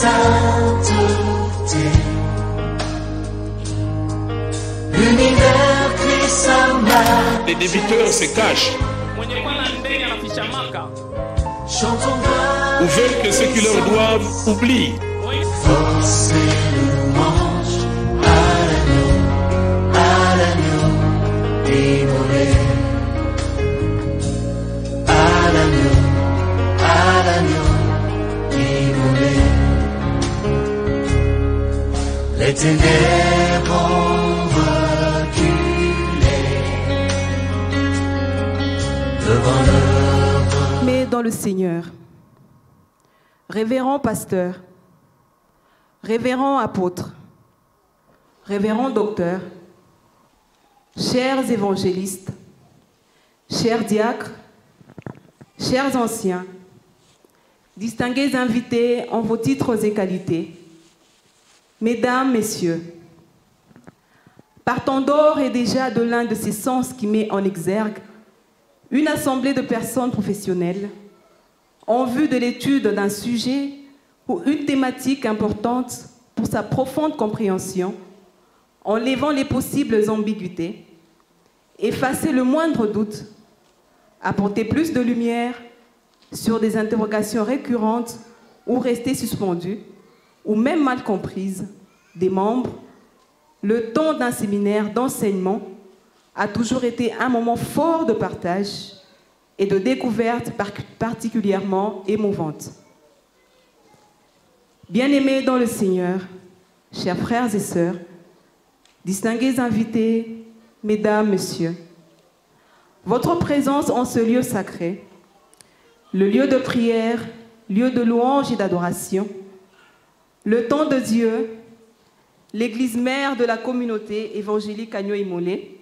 sainteté. L'univers crie sa majesté. Les débiteurs se cachent Chantons ou veulent que ceux qui leur doivent oublient. force et louange à l'agneau immolé. À l'agneau immolé. Les ténèbres ont reculé devant l'œuvre. Mais dans le Seigneur, révérend pasteur, révérend apôtre, révérend docteur, chers évangélistes, chers diacres, chers anciens, distingués invités en vos titres et qualités, mesdames, messieurs, partant d'or et déjà de l'un de ces sens qui met en exergue une assemblée de personnes professionnelles en vue de l'étude d'un sujet ou une thématique importante pour sa profonde compréhension, en levant les possibles ambiguïtés, effacer le moindre doute, apporter plus de lumière sur des interrogations récurrentes ou restées suspendues, ou même mal comprises, des membres, le temps d'un séminaire d'enseignement a toujours été un moment fort de partage et de découverte particulièrement émouvante. Bien-aimés dans le Seigneur, chers frères et sœurs, distingués invités, mesdames, messieurs, votre présence en ce lieu sacré, le lieu de prière, lieu de louange et d'adoration, le temps de Dieu, l'église mère de la communauté évangélique Agneau-Imolé,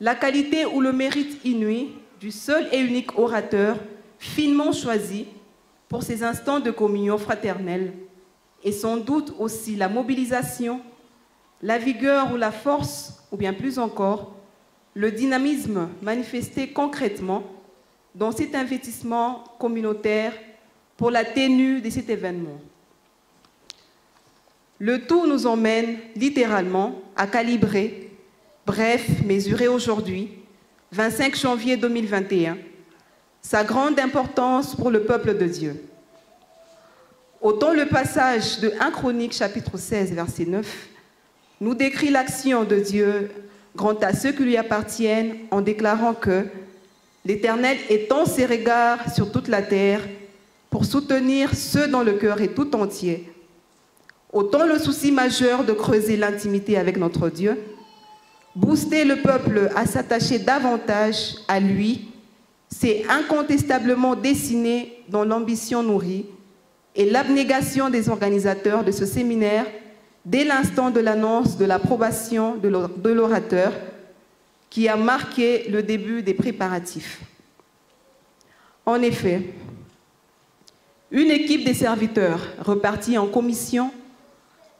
la qualité ou le mérite inouï du seul et unique orateur finement choisi pour ces instants de communion fraternelle et sans doute aussi la mobilisation, la vigueur ou la force, ou bien plus encore, le dynamisme manifesté concrètement dans cet investissement communautaire pour la tenue de cet événement. Le tout nous emmène littéralement à calibrer, bref, mesurer aujourd'hui, 25 janvier 2021, sa grande importance pour le peuple de Dieu. Autant le passage de 1 Chronique chapitre 16, verset 9, nous décrit l'action de Dieu grand à ceux qui lui appartiennent en déclarant que l'Éternel étend ses regards sur toute la terre pour soutenir ceux dont le cœur est tout entier. Autant le souci majeur de creuser l'intimité avec notre Dieu, booster le peuple à s'attacher davantage à lui, c'est incontestablement dessiné dans l'ambition nourrie et l'abnégation des organisateurs de ce séminaire dès l'instant de l'annonce de l'approbation de l'orateur qui a marqué le début des préparatifs. En effet, une équipe des serviteurs repartis en commission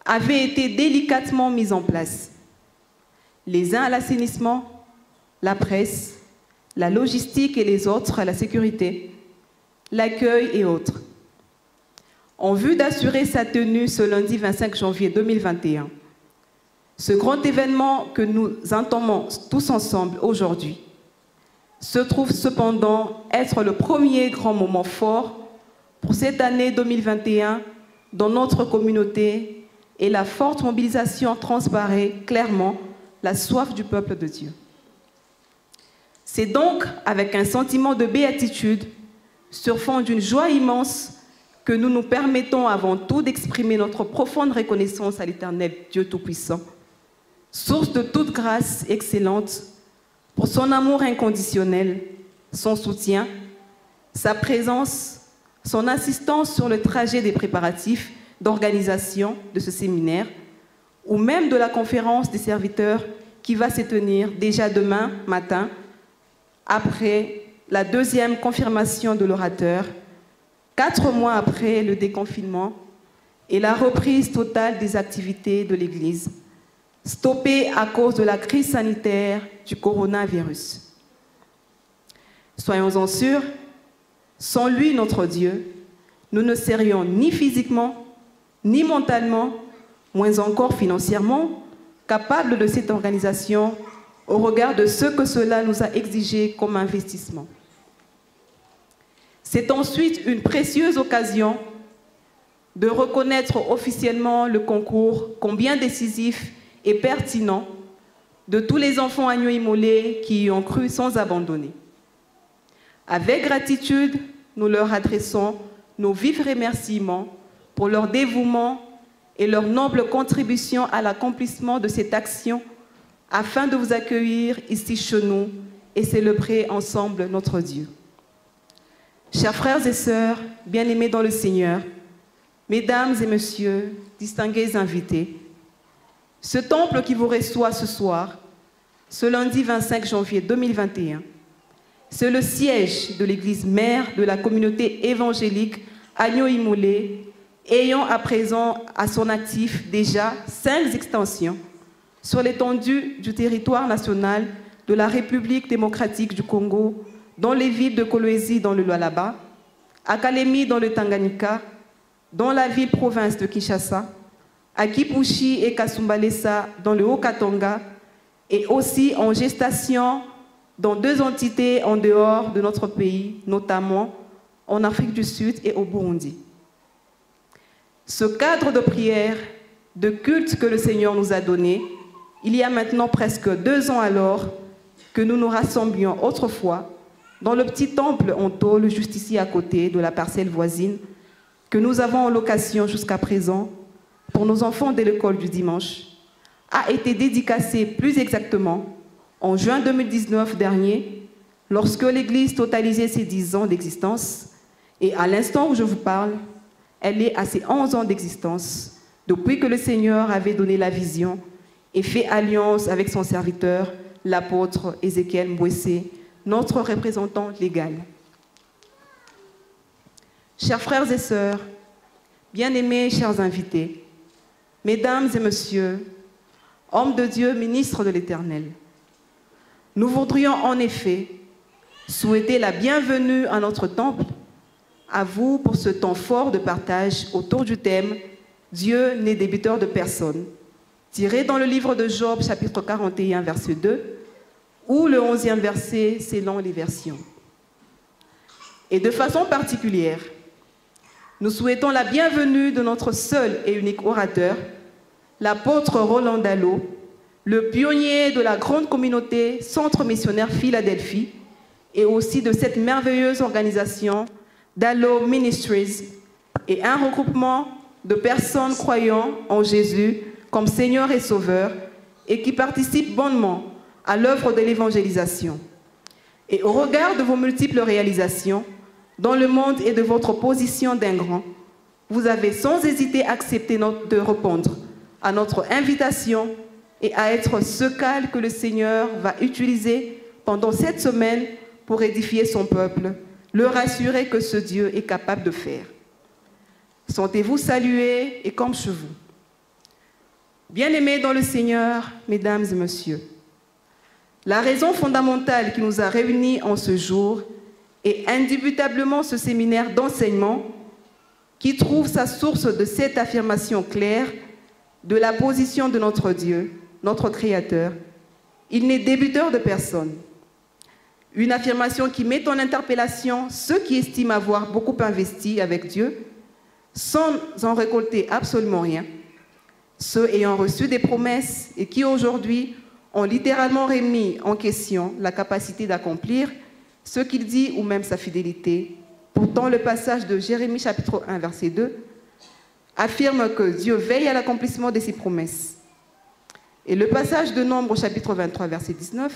avait été délicatement mise en place. Les uns à l'assainissement, la presse, la logistique et les autres à la sécurité, l'accueil et autres. En vue d'assurer sa tenue ce lundi 25 janvier 2021, ce grand événement que nous entamons tous ensemble aujourd'hui se trouve cependant être le premier grand moment fort pour cette année 2021 dans notre communauté et la forte mobilisation transparaît clairement la soif du peuple de Dieu. C'est donc avec un sentiment de béatitude sur fond d'une joie immense que nous nous permettons avant tout d'exprimer notre profonde reconnaissance à l'Éternel Dieu Tout-Puissant, source de toute grâce excellente, pour son amour inconditionnel, son soutien, sa présence, son assistance sur le trajet des préparatifs d'organisation de ce séminaire, ou même de la conférence des serviteurs qui va se tenir déjà demain matin, après la deuxième confirmation de l'orateur, 4 mois après le déconfinement et la reprise totale des activités de l'Église, stoppée à cause de la crise sanitaire du coronavirus. Soyons-en sûrs, sans lui, notre Dieu, nous ne serions ni physiquement, ni mentalement, moins encore financièrement, capables de cette organisation au regard de ce que cela nous a exigé comme investissement. C'est ensuite une précieuse occasion de reconnaître officiellement le concours combien décisif et pertinent de tous les enfants agneaux-immolés qui y ont cru sans abandonner. Avec gratitude, nous leur adressons nos vifs remerciements pour leur dévouement et leur noble contribution à l'accomplissement de cette action afin de vous accueillir ici chez nous et célébrer ensemble notre Dieu. Chers frères et sœurs, bien-aimés dans le Seigneur, mesdames et messieurs, distingués invités, ce temple qui vous reçoit ce soir, ce lundi 25 janvier 2021, c'est le siège de l'église mère de la communauté évangélique agneaux-immolés, ayant à présent à son actif déjà 5 extensions sur l'étendue du territoire national de la République démocratique du Congo, dans les villes de Kolwezi dans le Lualaba, à Kalemi dans le Tanganyika, dans la ville-province de Kinshasa, à Kipushi et Kasumbalesa dans le Haut-Katanga, et aussi en gestation dans 2 entités en dehors de notre pays, notamment en Afrique du Sud et au Burundi. Ce cadre de prière, de culte que le Seigneur nous a donné, il y a maintenant presque 2 ans alors que nous nous rassemblions autrefois dans le petit temple en tôle juste ici à côté de la parcelle voisine que nous avons en location jusqu'à présent pour nos enfants de l'école du dimanche, a été dédicacé plus exactement en juin 2019 dernier, lorsque l'Église totalisait ses 10 ans d'existence, et à l'instant où je vous parle, elle est à ses 11 ans d'existence, depuis que le Seigneur avait donné la vision et fait alliance avec son serviteur, l'apôtre Ézéchiel Mbouessé, notre représentant légal. Chers frères et sœurs, bien-aimés, chers invités, mesdames et messieurs, hommes de Dieu, ministres de l'Éternel, nous voudrions en effet souhaiter la bienvenue à notre temple, à vous pour ce temps fort de partage autour du thème « Dieu n'est débiteur de personne », tiré dans le livre de Job, chapitre 41, verset 2, ou le 11e verset selon les versions. Et de façon particulière, nous souhaitons la bienvenue de notre seul et unique orateur, l'apôtre Roland Dallot, le pionnier de la grande communauté Centre missionnaire Philadelphie, et aussi de cette merveilleuse organisation Dallot Ministries, et un regroupement de personnes croyant en Jésus comme Seigneur et Sauveur, et qui participent bonnement à l'œuvre de l'évangélisation. Et au regard de vos multiples réalisations dans le monde et de votre position d'un grand, vous avez sans hésiter accepté de répondre à notre invitation et à être ce cal que le Seigneur va utiliser pendant cette semaine pour édifier son peuple, le rassurer que ce Dieu est capable de faire. Sentez-vous salués et comme chez vous. Bien-aimés dans le Seigneur, mesdames et messieurs, la raison fondamentale qui nous a réunis en ce jour est indubitablement ce séminaire d'enseignement qui trouve sa source de cette affirmation claire de la position de notre Dieu, notre Créateur. Il n'est débiteur de personne. Une affirmation qui met en interpellation ceux qui estiment avoir beaucoup investi avec Dieu sans en récolter absolument rien, ceux ayant reçu des promesses et qui aujourd'hui ont littéralement remis en question la capacité d'accomplir ce qu'il dit ou même sa fidélité. Pourtant, le passage de Jérémie chapitre 1, verset 2, affirme que Dieu veille à l'accomplissement de ses promesses. Et le passage de Nombre chapitre 23, verset 19,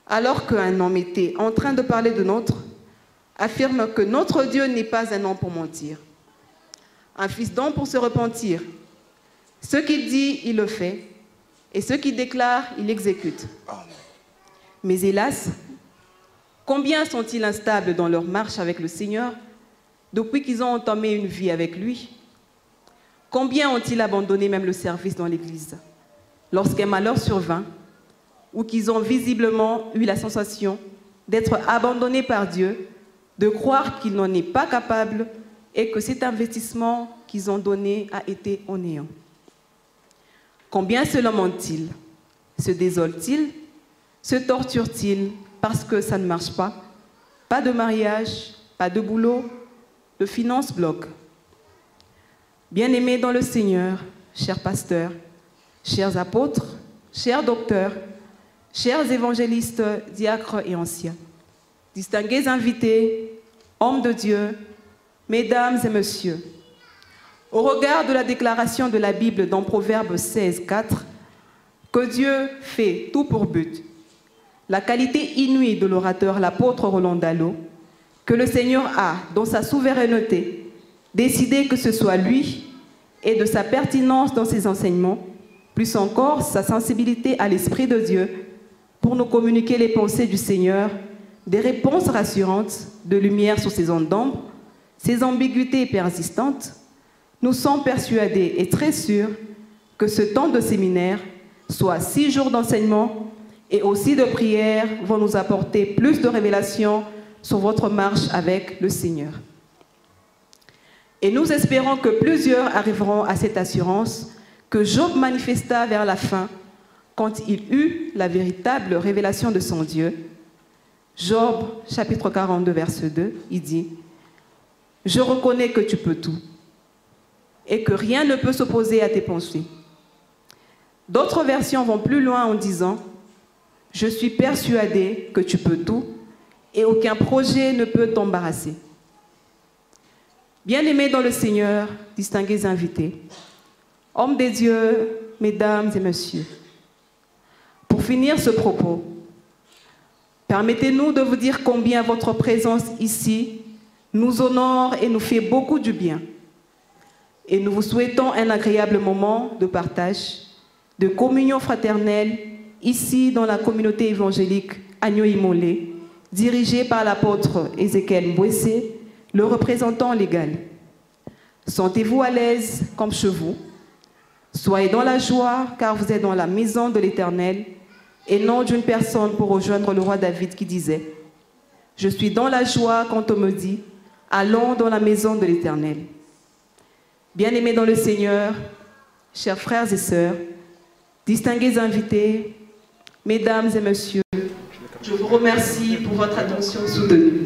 alors qu'un homme était en train de parler de notre, affirme que notre Dieu n'est pas un homme pour mentir, un fils d'homme pour se repentir. Ce qu'il dit, il le fait, et ce qu'il déclare, il exécute. Mais hélas, combien sont-ils instables dans leur marche avec le Seigneur depuis qu'ils ont entamé une vie avec lui? Combien ont-ils abandonné même le service dans l'Église lorsqu'un malheur survint ou qu'ils ont visiblement eu la sensation d'être abandonnés par Dieu, de croire qu'il n'en est pas capable et que cet investissement qu'ils ont donné a été au néant. Combien se lamentent-ils? Se désolent-ils? Se torturent-ils parce que ça ne marche pas? Pas de mariage, pas de boulot, le finance bloque. Bien-aimés dans le Seigneur, chers pasteurs, chers apôtres, chers docteurs, chers évangélistes, diacres et anciens, distingués invités, hommes de Dieu, mesdames et messieurs, au regard de la déclaration de la Bible dans Proverbe 16, 4, que Dieu fait tout pour but, la qualité inouïe de l'orateur, l'apôtre Roland Dallot, que le Seigneur a, dans sa souveraineté, décidé que ce soit lui, et de sa pertinence dans ses enseignements, plus encore sa sensibilité à l'Esprit de Dieu, pour nous communiquer les pensées du Seigneur, des réponses rassurantes, de lumière sur ses ondes d'ombre, ses ambiguïtés persistantes, nous sommes persuadés et très sûrs que ce temps de séminaire, soit 6 jours d'enseignement et aussi de prière, vont nous apporter plus de révélations sur votre marche avec le Seigneur. Et nous espérons que plusieurs arriveront à cette assurance que Job manifesta vers la fin quand il eut la véritable révélation de son Dieu. Job, chapitre 42, verset 2, il dit « Je reconnais que tu peux tout et que rien ne peut s'opposer à tes pensées. » D'autres versions vont plus loin en disant « Je suis persuadé que tu peux tout et aucun projet ne peut t'embarrasser. » Bien-aimés dans le Seigneur, distingués invités, hommes des dieux, mesdames et messieurs, pour finir ce propos, permettez-nous de vous dire combien votre présence ici nous honore et nous fait beaucoup du bien. Et nous vous souhaitons un agréable moment de partage, de communion fraternelle, ici dans la communauté évangélique Agno-Imolé, dirigée par l'apôtre Ézéchiel Mbouessé, le représentant légal. Sentez-vous à l'aise comme chez vous. Soyez dans la joie car vous êtes dans la maison de l'Éternel et non d'une personne pour rejoindre le roi David qui disait « Je suis dans la joie quand on me dit « Allons dans la maison de l'Éternel ». Bien-aimés dans le Seigneur, chers frères et sœurs, distingués invités, mesdames et messieurs, je vous remercie pour votre attention soutenue.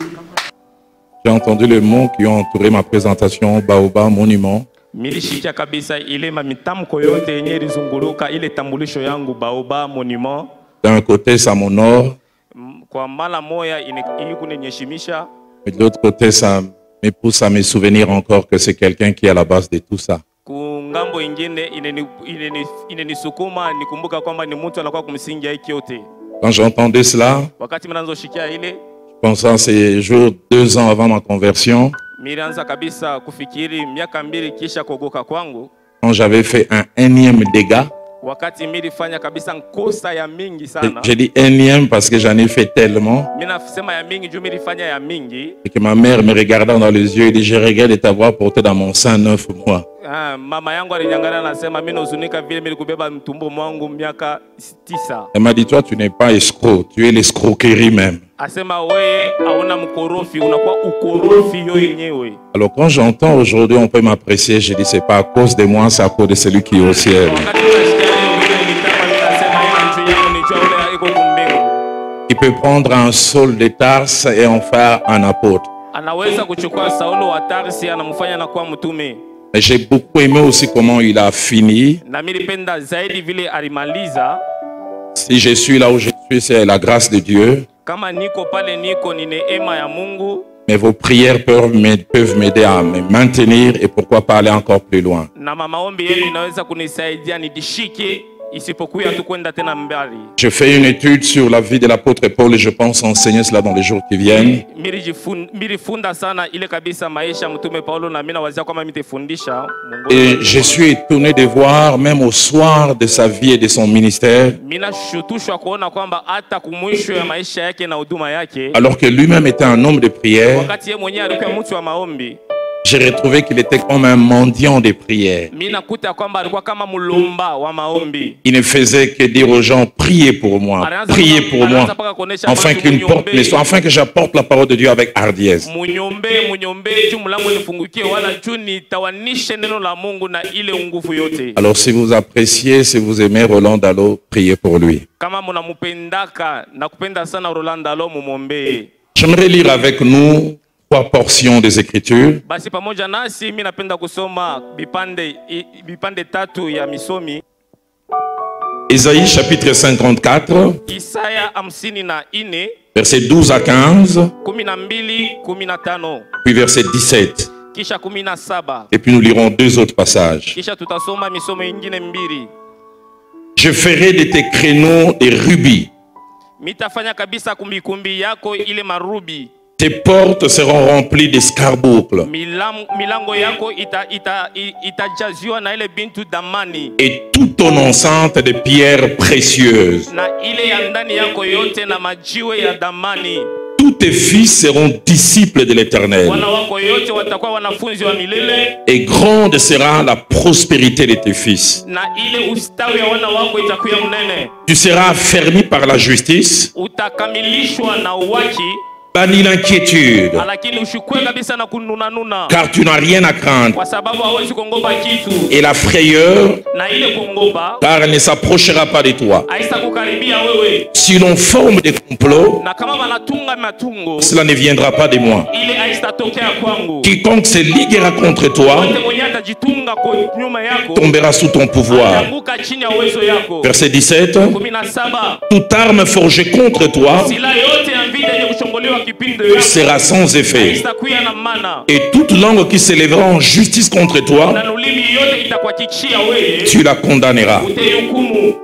J'ai entendu les mots qui ont entouré ma présentation, Baobab, monument. Milishikia kabisa ile mamitamko yote yenye ilizunguluka ile tambulisho yangu Baobab monument. D'un côté, ça m'honore, Kwa mara moya kuniheshimisha. mais de l'autre côté, ça me pousse à me souvenir encore que c'est quelqu'un qui est à la base de tout ça. Kungambo ingine inenisukuma nikumbuka kwamba ni mtu anakuwa kumsingi hiki yote. Quand j'entendais cela, Wakati mnaanza shikia ile pensant ces jours 2 ans avant ma conversion, milianza kabisa kufikiri miaka 2 kisha kuogoka kwangu. quand j'avais fait un énième dégât, Wakati milifanya kabisa nkosa ya mingi sana. j'ai dit énième parce que j'en ai fait tellement, Mina sema ya mingi juu milifanya ya mingi. et que ma mère me regardant dans les yeux et dit, je regrette de t'avoir porté dans mon sein 9 mois. Mama yangu aliniangalia na sema mimi nazunika vile nilikubeba mtumbo mwangu miaka 9. Elle m'a dit, toi tu n'es pas escroc, tu es l'escroquerie même. Asema wewe hauna mkorofi, unakuwa ukorofi yo yenyewe. Alors quand j'entends aujourd'hui, on peut m'apprécier, je dis, c'est pas à cause de moi, c'est à cause de celui qui est au ciel. Il peut prendre un Saul de Tarse et en faire un apôtre. Anaweza kuchukua Saulo wa Tarsi anamfanya na kuwa mtume. Et j'ai beaucoup aimé aussi comment il a fini. Na mimi nilipenda zaidi vile alimaliza. Si je suis là où je suis, c'est la grâce de Dieu. Kama niko pale niko ni neema ya Mungu. Mais vos prières peuvent m'aider à me maintenir et pourquoi pas aller encore plus loin. Na maombi yenu inaweza kunisaidia nidishike isipokuwa tu kwenda tena mbali. Je fais une étude sur la vie de l'apôtre Paul et je pense enseigner cela dans les jours qui viennent. Milifunda sana ile kabisa maisha mtume Paulo na mimi nawazia kama mitefundisha. Et je suis étonné de voir même au soir de sa vie et de son ministère, Mina shutushwa kuona kwamba hata kumwisho ya maisha yake na huduma yake, alors que lui-même était un homme de prière, wakati yeye mwenyewe alikuwa mtu wa maombi, j'ai retrouvé qu'il était comme un mendiant des prières. Mimi nakuta kwamba alikuwa kama mulomba wa maombi. Il ne faisait que dire aux gens, priez pour moi, priez pour moi, afin qu'une porte me soit, afin que j'apporte la parole de Dieu avec hardiesse. Munyombe tu mlango nifungukie wala tu nitawanishe neno la Mungu na ile nguvu yote. Alors si vous appréciez, si vous aimez Roland Dalo, priez pour lui. Kama mnamupendaka na kupenda sana Roland Dalo mumombe. J'aimerais lire avec nous 3 portions des Écritures. Basi pamoja nasi mimi napenda kusoma bipande tatu ya misomi. Isaïe chapitre 54, Isaya 54 versets 12 à 15, 12 15 puis verset 17. kisha 17 Et puis nous lirons 2 autres passages. kisha tutasoma misomo ingine mbili. Je ferai de tes créneaux des rubis. Mitafanya kabisa kumbikumbi yako ile marubi. Tes portes seront remplies d'escarboucles. Milango yako itajaziwa na ile bintu damani. Et toute ton enceinte de pierres précieuses. Na ile ya ndani yako yote na majiwe ya damani. Tous tes fils seront disciples de l'Éternel. Wana wako yote watakuwa wanafunzi wa milele. Et grande sera la prospérité de tes fils. Na ile ustawi ya wana wako itakuwa mnene. Tu seras affermi par la justice. Utakamilishwa na uwaki. Bannis l'inquiétude, car tu n'as rien à craindre, et la frayeur, car elle ne s'approchera pas de toi. Si l'on forme des complots, cela ne viendra pas de moi. Quiconque se liguera contre toi tombera sous ton pouvoir. Verset 17. Toute arme forgée contre toi sera sans effet, et toute langue qui s'élèvera en justice contre toi, tu la condamneras.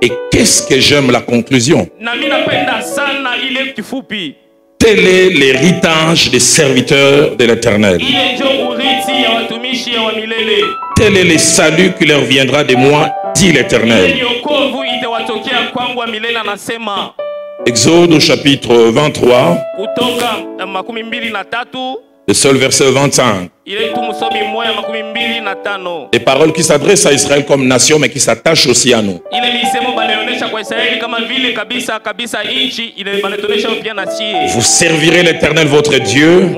Et qu'est-ce que j'aime la conclusion? Tel est l'héritage des serviteurs de l'Éternel. Tel est le salut qui leur viendra de moi, dit l'Éternel. Exode au chapitre 23, le seul verset 25. Des paroles qui s'adressent à Israël comme nation, mais qui s'attachent aussi à nous. Vous servirez l'Éternel votre Dieu,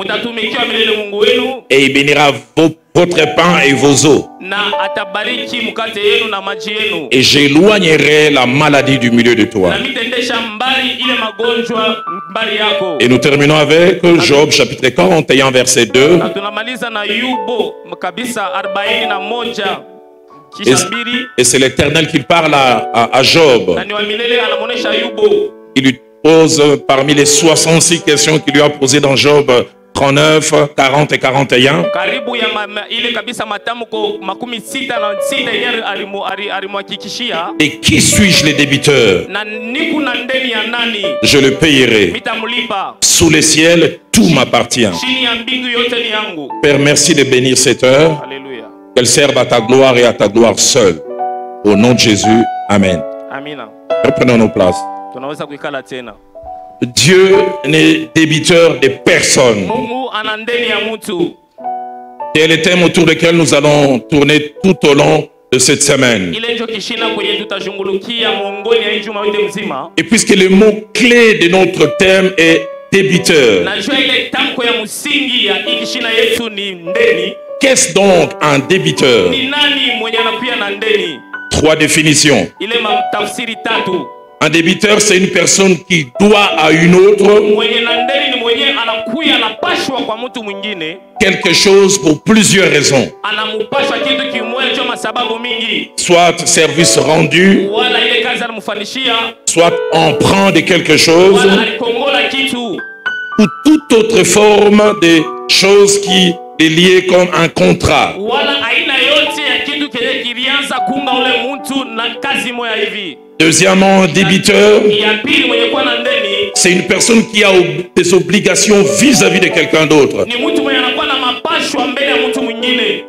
et il bénira votre pain et vos eaux. Et j'éloignerai la maladie du milieu de toi. Et nous terminons avec Job chapitre 41 verset 2. Et c'est l'Éternel qui parle à Job. Il lui pose parmi les 66 questions qu'il lui a posées dans Job 39, 40 et 41. Et qui suis-je les débiteurs? Je le payerai. Sous les ciels, tout m'appartient. Père, merci de bénir cette heure. Qu'elle serve à ta gloire et à ta gloire seule. Au nom de Jésus, Amen. Reprenons nos places. Dieu n'est débiteur de personne. C'est le thème autour duquel nous allons tourner tout au long de cette semaine. Et puisque le mot clé de notre thème est débiteur, qu'est-ce donc un débiteur? 3 définitions. Un débiteur, c'est une personne qui doit à une autre quelque chose pour plusieurs raisons. Soit service rendu, soit emprunt de quelque chose, ou toute autre forme de choses qui est liée comme un contrat. Deuxièmement, un débiteur, c'est une personne qui a des obligations vis-à-vis de quelqu'un d'autre,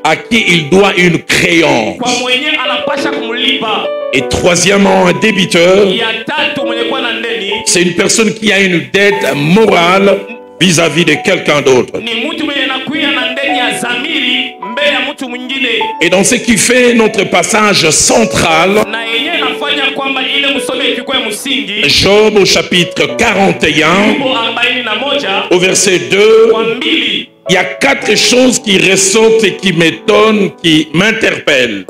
à qui il doit une créance. Et troisièmement, un débiteur, c'est une personne qui a une dette morale vis-à-vis de quelqu'un d'autre. Et dans ce qui fait notre passage central, Job au chapitre 41, au verset 2, il y a 4 choses qui ressortent et qui m'étonnent, qui m'interpellent.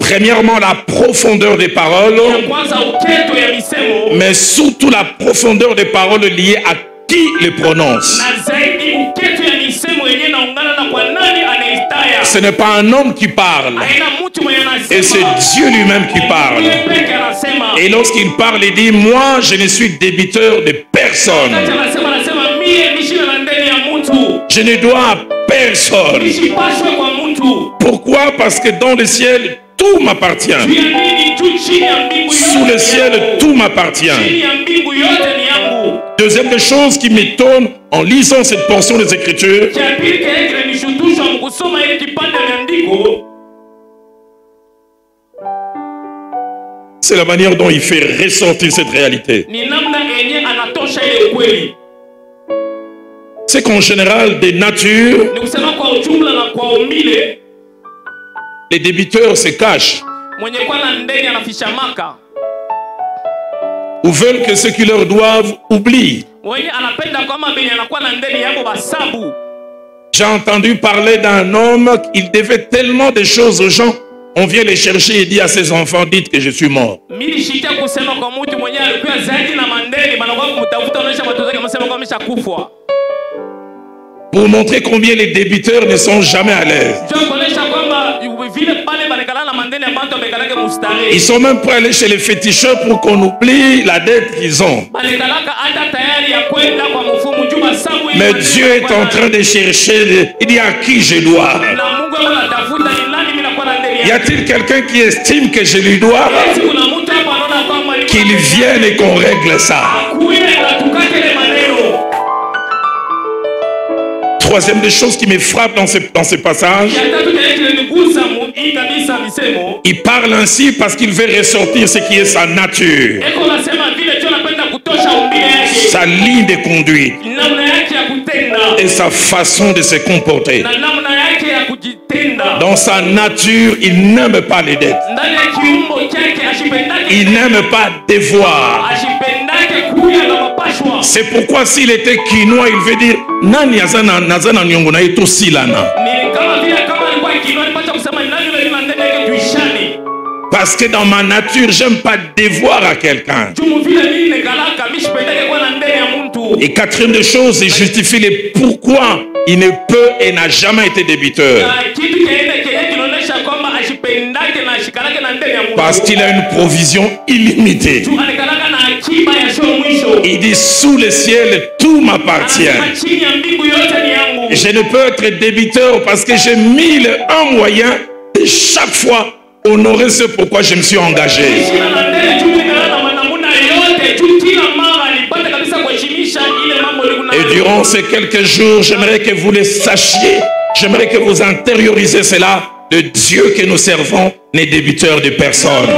Premièrement, la profondeur des paroles, mais surtout la profondeur des paroles liées à qui les prononce. Ce n'est pas un homme qui parle, et c'est Dieu lui-même qui parle. Et lorsqu'il parle, il dit: moi, je ne suis débiteur de personne. Je ne dois à personne. Pourquoi? Parce que dans le ciel, tout m'appartient. Sous le ciel, tout m'appartient. Deuxième des choses qui m'étonne en lisant cette portion des Écritures, c'est la manière dont il fait ressortir cette réalité. C'est qu'en général, des natures, les débiteurs se cachent ou veulent que ceux qui leur doivent oublient. J'ai entendu parler d'un homme, il devait tellement de choses aux gens. On vient les chercher et dit à ses enfants: dites que je suis mort. Pour montrer combien les débiteurs ne sont jamais à l'aise. Ils sont même prêts à aller chez les féticheurs pour qu'on oublie la dette qu'ils ont. Mais Dieu est en train de chercher, il dit: à qui je dois? Y a-t-il quelqu'un qui estime que je lui dois? Qu'il vienne et qu'on règle ça. Troisième des choses qui me frappe dans ce passage, il parle ainsi parce qu'il veut ressortir ce qui est sa nature, sa ligne de conduite et sa façon de se comporter. Dans sa nature, il n'aime pas les dettes. Il n'aime pas devoir. C'est pourquoi s'il était quinois, il veut dire nani azana nazana nyongo na eto silana. Parce que dans ma nature, j'aime pas devoir à quelqu'un. Et quatrième des choses, il justifie les pourquoi il ne peut et n'a jamais été débiteur. Parce qu'il a une provision illimitée. Il dit: sous le ciel, tout m'appartient. Je ne peux être débiteur parce que j'ai mis un moyen de chaque fois honorer ce pourquoi je me suis engagé. Et durant ces quelques jours, j'aimerais que vous le sachiez, j'aimerais que vous intériorisez cela. Le Dieu que nous servons n'est débiteur de personne.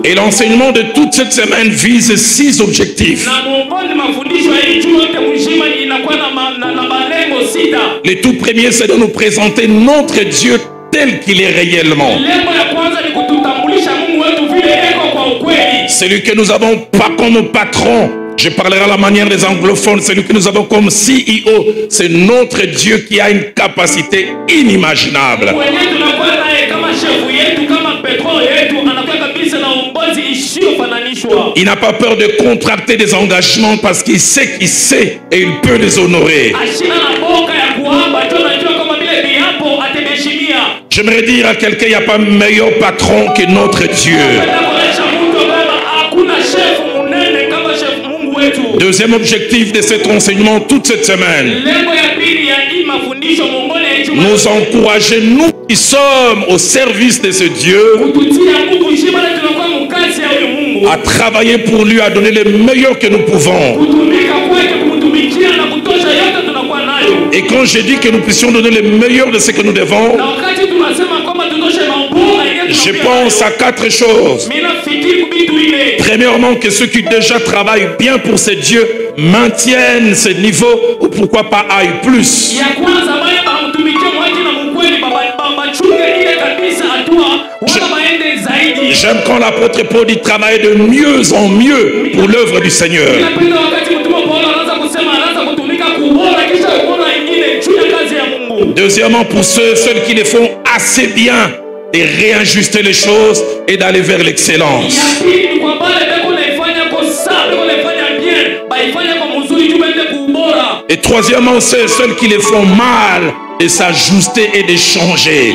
Et l'enseignement de toute cette semaine vise 6 objectifs. Le tout premier, c'est de nous présenter notre Dieu tel qu'il est réellement. Celui que nous avons pas comme patron. Je parlerai à la manière des anglophones. Celui que nous avons comme CEO, c'est notre Dieu qui a une capacité inimaginable. Il n'a pas peur de contracter des engagements parce qu'il sait et il peut les honorer. J'aimerais dire à quelqu'un: il n'y a pas meilleur patron que notre Dieu. Deuxième objectif de cet enseignement toute cette semaine, nous encourager, nous qui sommes au service de ce Dieu, à travailler pour lui, à donner le meilleur que nous pouvons. Et quand je dis que nous puissions donner le meilleur de ce que nous devons, je pense à 4 choses. Premièrement, que ceux qui déjà travaillent bien pour ces dieux maintiennent ce niveau ou pourquoi pas aillent plus. J'aime quand l'apôtre Paul dit travailler de mieux en mieux pour l'œuvre du Seigneur. Deuxièmement, pour ceux qui les font assez bien, de réajuster les choses et d'aller vers l'excellence. Et troisièmement, c'est ceux qui les font mal de s'ajuster et de changer.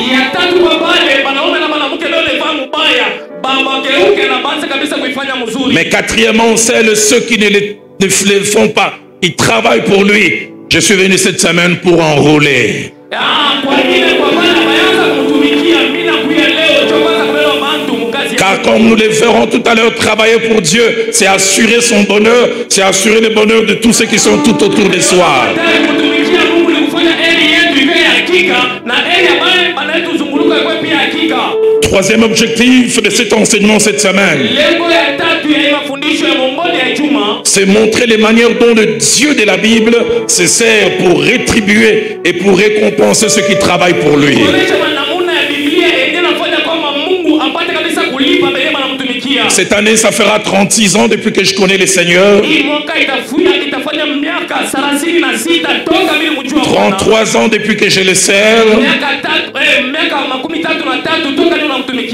Mais quatrièmement, c'est ceux qui ne les font pas, qui travaillent pour lui. Je suis venu cette semaine pour enrôler. Car comme nous les verrons tout à l'heure travailler pour Dieu, c'est assurer son bonheur, c'est assurer le bonheur de tous ceux qui sont tout autour de soi. Troisième objectif de cet enseignement cette semaine, c'est montrer les manières dont le Dieu de la Bible se sert pour rétribuer et pour récompenser ceux qui travaillent pour lui. Cette année, ça fera 36 ans depuis que je connais le Seigneur. 33 ans depuis que je le sers.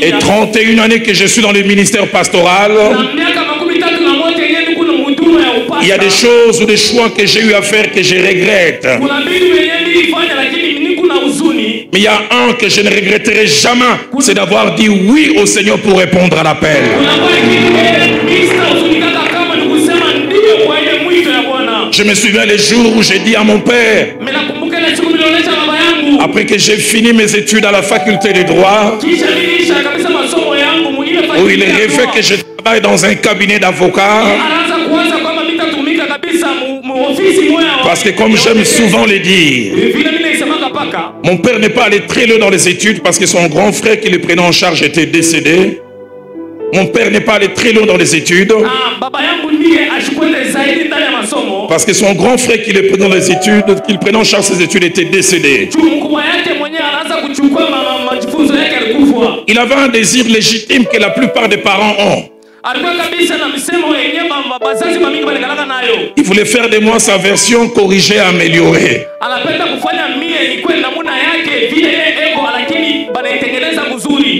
Et 31 années que je suis dans le ministère pastoral. Il y a des choses ou des choix que j'ai eu à faire que je regrette. Mais il y a un que je ne regretterai jamais, c'est d'avoir dit oui au Seigneur pour répondre à l'appel. Je me souviens les jours où j'ai dit à mon père, après que j'ai fini mes études à la faculté de droit, où il rêvait que je travaille dans un cabinet d'avocats, parce que comme j'aime souvent le dire, mon père n'est pas allé très loin dans les études parce que son grand frère qui le prenait en charge était décédé. Mon père n'est pas allé très loin dans les études parce que son grand frère qui le prenait dans les études, qui le prenait en charge ses études était décédé. Il avait un désir légitime que la plupart des parents ont. Il voulait faire de moi sa version corrigée, améliorée.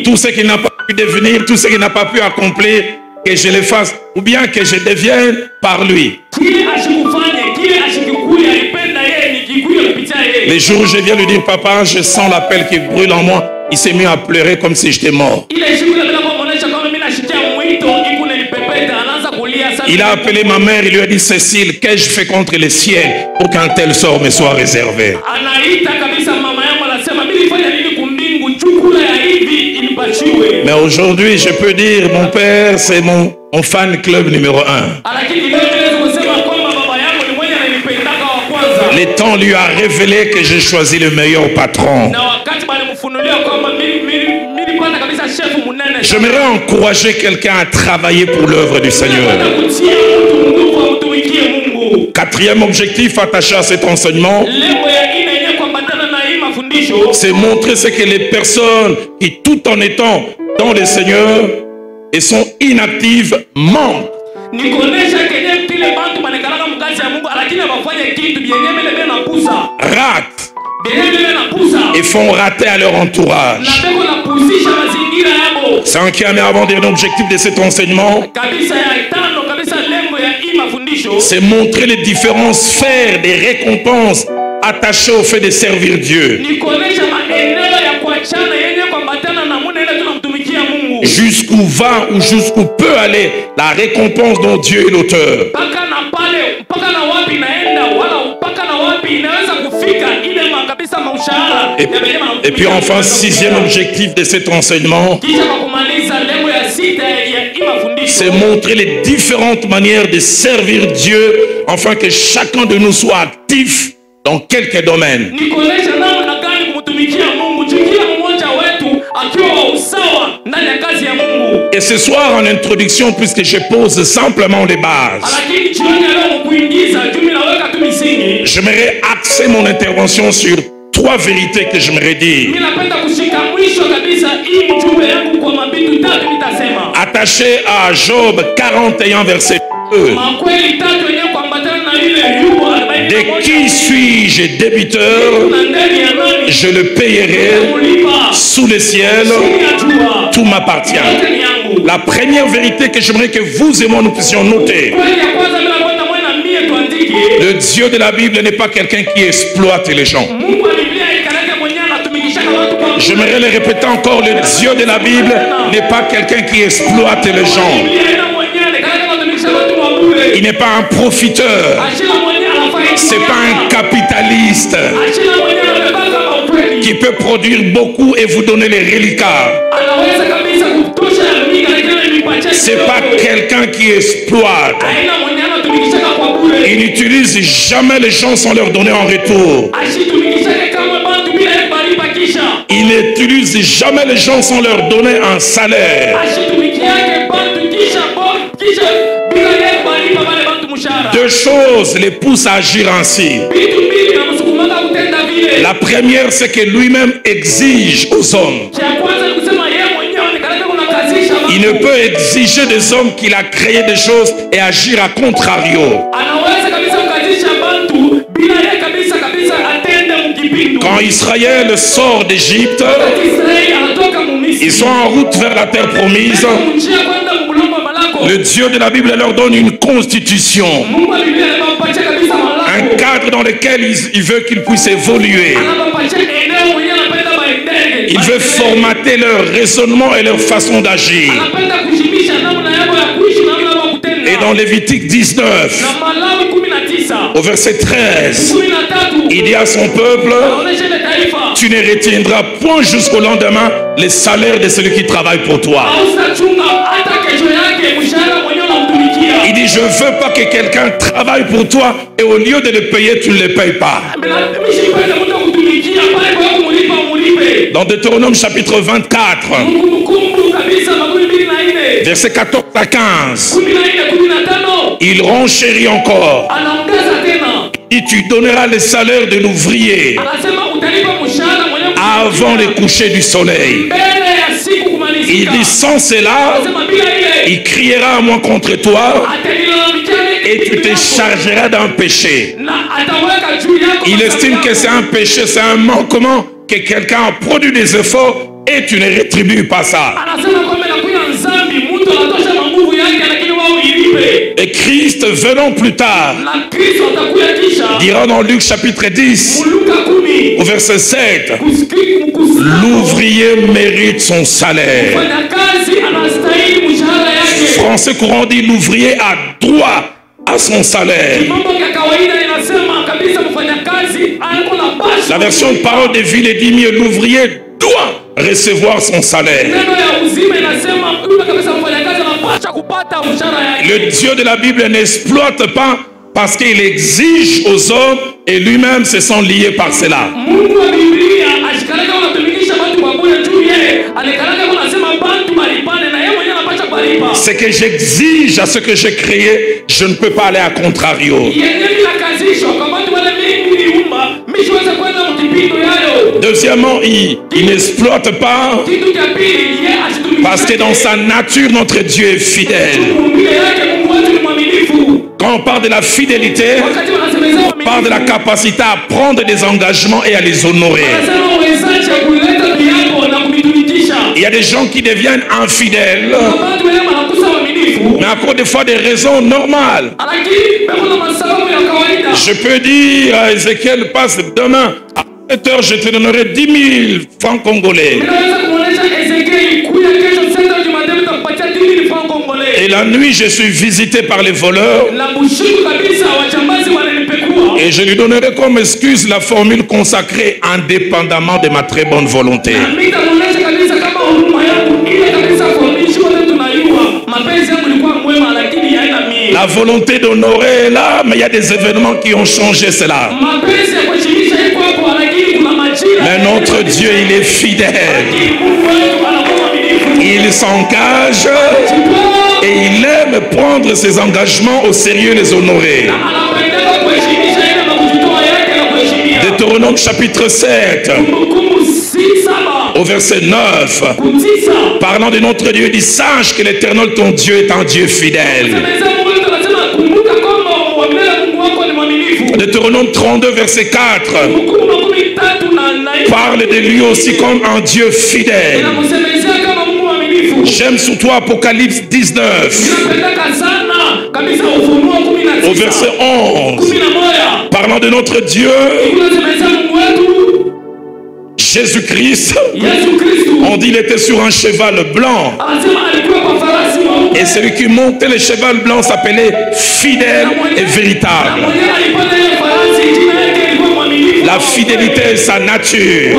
Tout ce qu'il n'a pas pu devenir, tout ce qu'il n'a pas pu accomplir, que je le fasse, ou bien que je devienne par lui. Les jours où je viens lui dire, papa, je sens l'appel qui brûle en moi, il s'est mis à pleurer comme si j'étais mort. Il a appelé ma mère, il lui a dit, Cécile, qu'ai-je fait contre le ciel pour qu'un tel sort me soit réservé? Mais aujourd'hui, je peux dire, mon père, c'est mon fan club numéro 1. Le temps lui a révélé que j'ai choisi le meilleur patron. J'aimerais encourager quelqu'un à travailler pour l'œuvre du Seigneur. Quatrième objectif attaché à cet enseignement, c'est montrer ce que les personnes qui, tout en étant dans le Seigneur et sont inactives, manquent. Ratent et font rater à leur entourage. Cinquième et avant-dernier objectif de cet enseignement, c'est montrer les différentes sphères des récompenses attachées au fait de servir Dieu. Jusqu'où va ou jusqu'où peut aller la récompense dont Dieu est l'auteur. Et puis enfin, sixième objectif de cet enseignement, c'est montrer les différentes manières de servir Dieu, afin que chacun de nous soit actif dans quelques domaines. Et ce soir, en introduction, puisque je pose simplement les bases, j'aimerais axer mon intervention sur 3 vérités que j'aimerais dire. Attaché à Job 41, verset 2. De qui suis-je débiteur? Je le payerai sous le ciel. Tout m'appartient. La première vérité que j'aimerais que vous et moi nous puissions noter: le Dieu de la Bible n'est pas quelqu'un qui exploite les gens. J'aimerais le répéter encore: le Dieu de la Bible n'est pas quelqu'un qui exploite les gens. Il n'est pas un profiteur. C'est pas un capitaliste qui peut produire beaucoup et vous donner les reliquats. C'est pas quelqu'un qui exploite. Il n'utilise jamais les gens sans leur donner en retour. Il n'utilise jamais les gens sans leur donner un salaire. 2 choses les poussent à agir ainsi. La première, c'est que lui-même exige aux hommes. Il ne peut exiger des hommes qu'il a créé des choses et agir à contrario. Quand Israël sort d'Égypte, ils sont en route vers la terre promise. Le Dieu de la Bible leur donne une constitution, un cadre dans lequel il veut qu'ils puissent évoluer. Il veut formater leur raisonnement et leur façon d'agir. Et dans Lévitique 19, au verset 13, il dit à son peuple: tu ne retiendras point jusqu'au lendemain les salaires de celui qui travaille pour toi. Il dit: je ne veux pas que quelqu'un travaille pour toi et au lieu de le payer, tu ne le payes pas. Dans Deutéronome chapitre 24, versets 14 à 15, il renchérit encore. Et tu donneras le salaire de l'ouvrier avant le coucher du soleil. Il dit: sans cela, il criera à moi contre toi et tu te chargeras d'un péché. Il estime que c'est un péché, c'est un manquement, que quelqu'un a produit des efforts et tu ne rétribues pas ça. Et Christ, venant plus tard, dira dans Luc chapitre 10, au verset 7, l'ouvrier mérite son salaire. Français courant dit: l'ouvrier a droit à son salaire. La version de parole des villes dit mieux: l'ouvrier doit recevoir son salaire. Le Dieu de la Bible n'exploite pas parce qu'il exige aux hommes et lui-même se sent lié par cela. Ce que j'exige à ce que j'ai créé, je ne peux pas aller à contrario. Deuxièmement, il n'exploite pas parce que dans sa nature, notre Dieu est fidèle. Quand on parle de la fidélité, on parle de la capacité à prendre des engagements et à les honorer. Il y a des gens qui deviennent infidèles, mais encore des fois des raisons normales. Je peux dire à Ézéchiel: passe demain à 7 heures, je te donnerai 10 000 francs congolais. Et la nuit, je suis visité par les voleurs. Et je lui donnerai comme excuse la formule consacrée: indépendamment de ma très bonne volonté. La volonté d'honorer est là, mais il y a des événements qui ont changé cela. Mais notre Dieu, il est fidèle. Il s'engage et il aime prendre ses engagements au sérieux, les honorer. Deutéronome chapitre 7, au verset 9, parlant de notre Dieu, il dit: sache que l'Éternel ton Dieu est un Dieu fidèle. Deutéronome 32, verset 4, parle de lui aussi comme un Dieu fidèle. J'aime sur toi Apocalypse 19, au verset 11, parlant de notre Dieu, Jésus-Christ, on dit qu'il était sur un cheval blanc. Et celui qui montait le cheval blanc s'appelait fidèle et véritable. La fidélité est sa nature.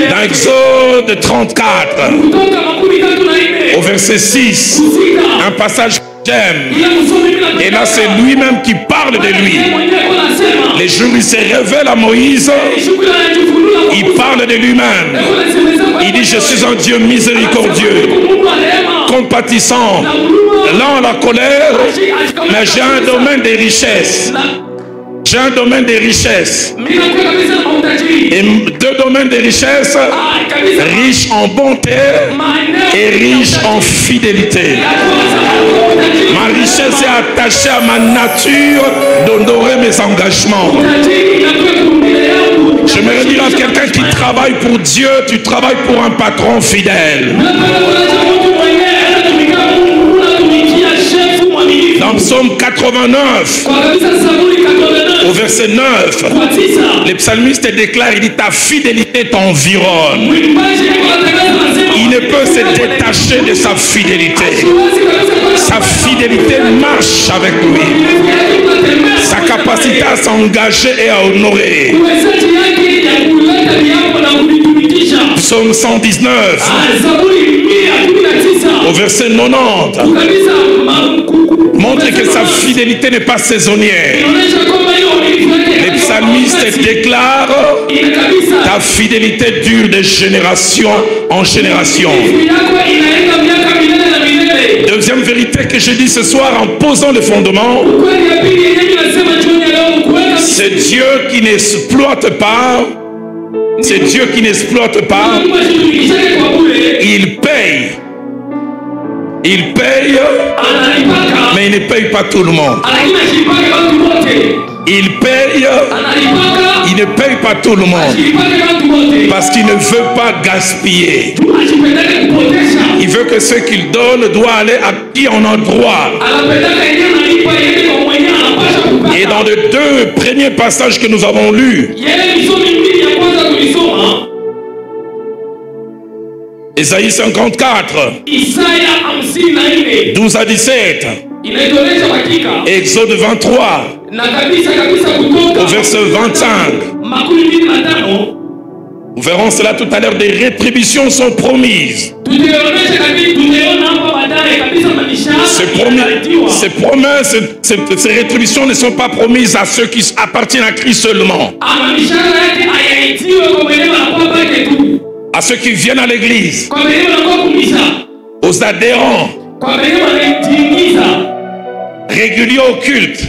Dans Exode 34, au verset 6, un passage que j'aime. Et là, c'est lui-même qui parle de lui. Les jours où il se révèle à Moïse, il parle de lui-même. Il dit: je suis un Dieu miséricordieux, compatissant, lent à la colère, mais j'ai un domaine de richesse. J'ai un domaine de richesse. Et deux domaines de richesse: riche en bonté et riche en fidélité. Ma richesse est attachée à ma nature d'honorer mes engagements. J'aimerais dire à quelqu'un qui travaille pour Dieu: tu travailles pour un patron fidèle. Dans Psaume 89, au verset 9, le psalmiste déclare, il dit: ta fidélité t'environne. Il ne peut se détacher de sa fidélité. Sa fidélité marche avec lui. Sa capacité à s'engager et à honorer. Psaume 119, au verset 90, montre que sa fidélité n'est pas saisonnière. Les psalmistes déclarent: ta fidélité dure de génération en génération. Deuxième vérité que je dis ce soir en posant le fondement: c'est Dieu qui n'exploite pas. C'est Dieu qui n'exploite pas. Il paye. Il paye, mais il ne paye pas tout le monde. Il paye, il ne paye pas tout le monde. Parce qu'il ne veut pas gaspiller. Il veut que ce qu'il donne doit aller à qui en a droit. Et dans les deux premiers passages que nous avons lus, Ésaïe 54, 12 à 17, Exode 23, au verset 25. Nous verrons cela tout à l'heure. Des rétributions sont promises. Ces rétributions ne sont pas promises à ceux qui appartiennent à Christ seulement. À ceux qui viennent à l'église, aux adhérents, réguliers au culte.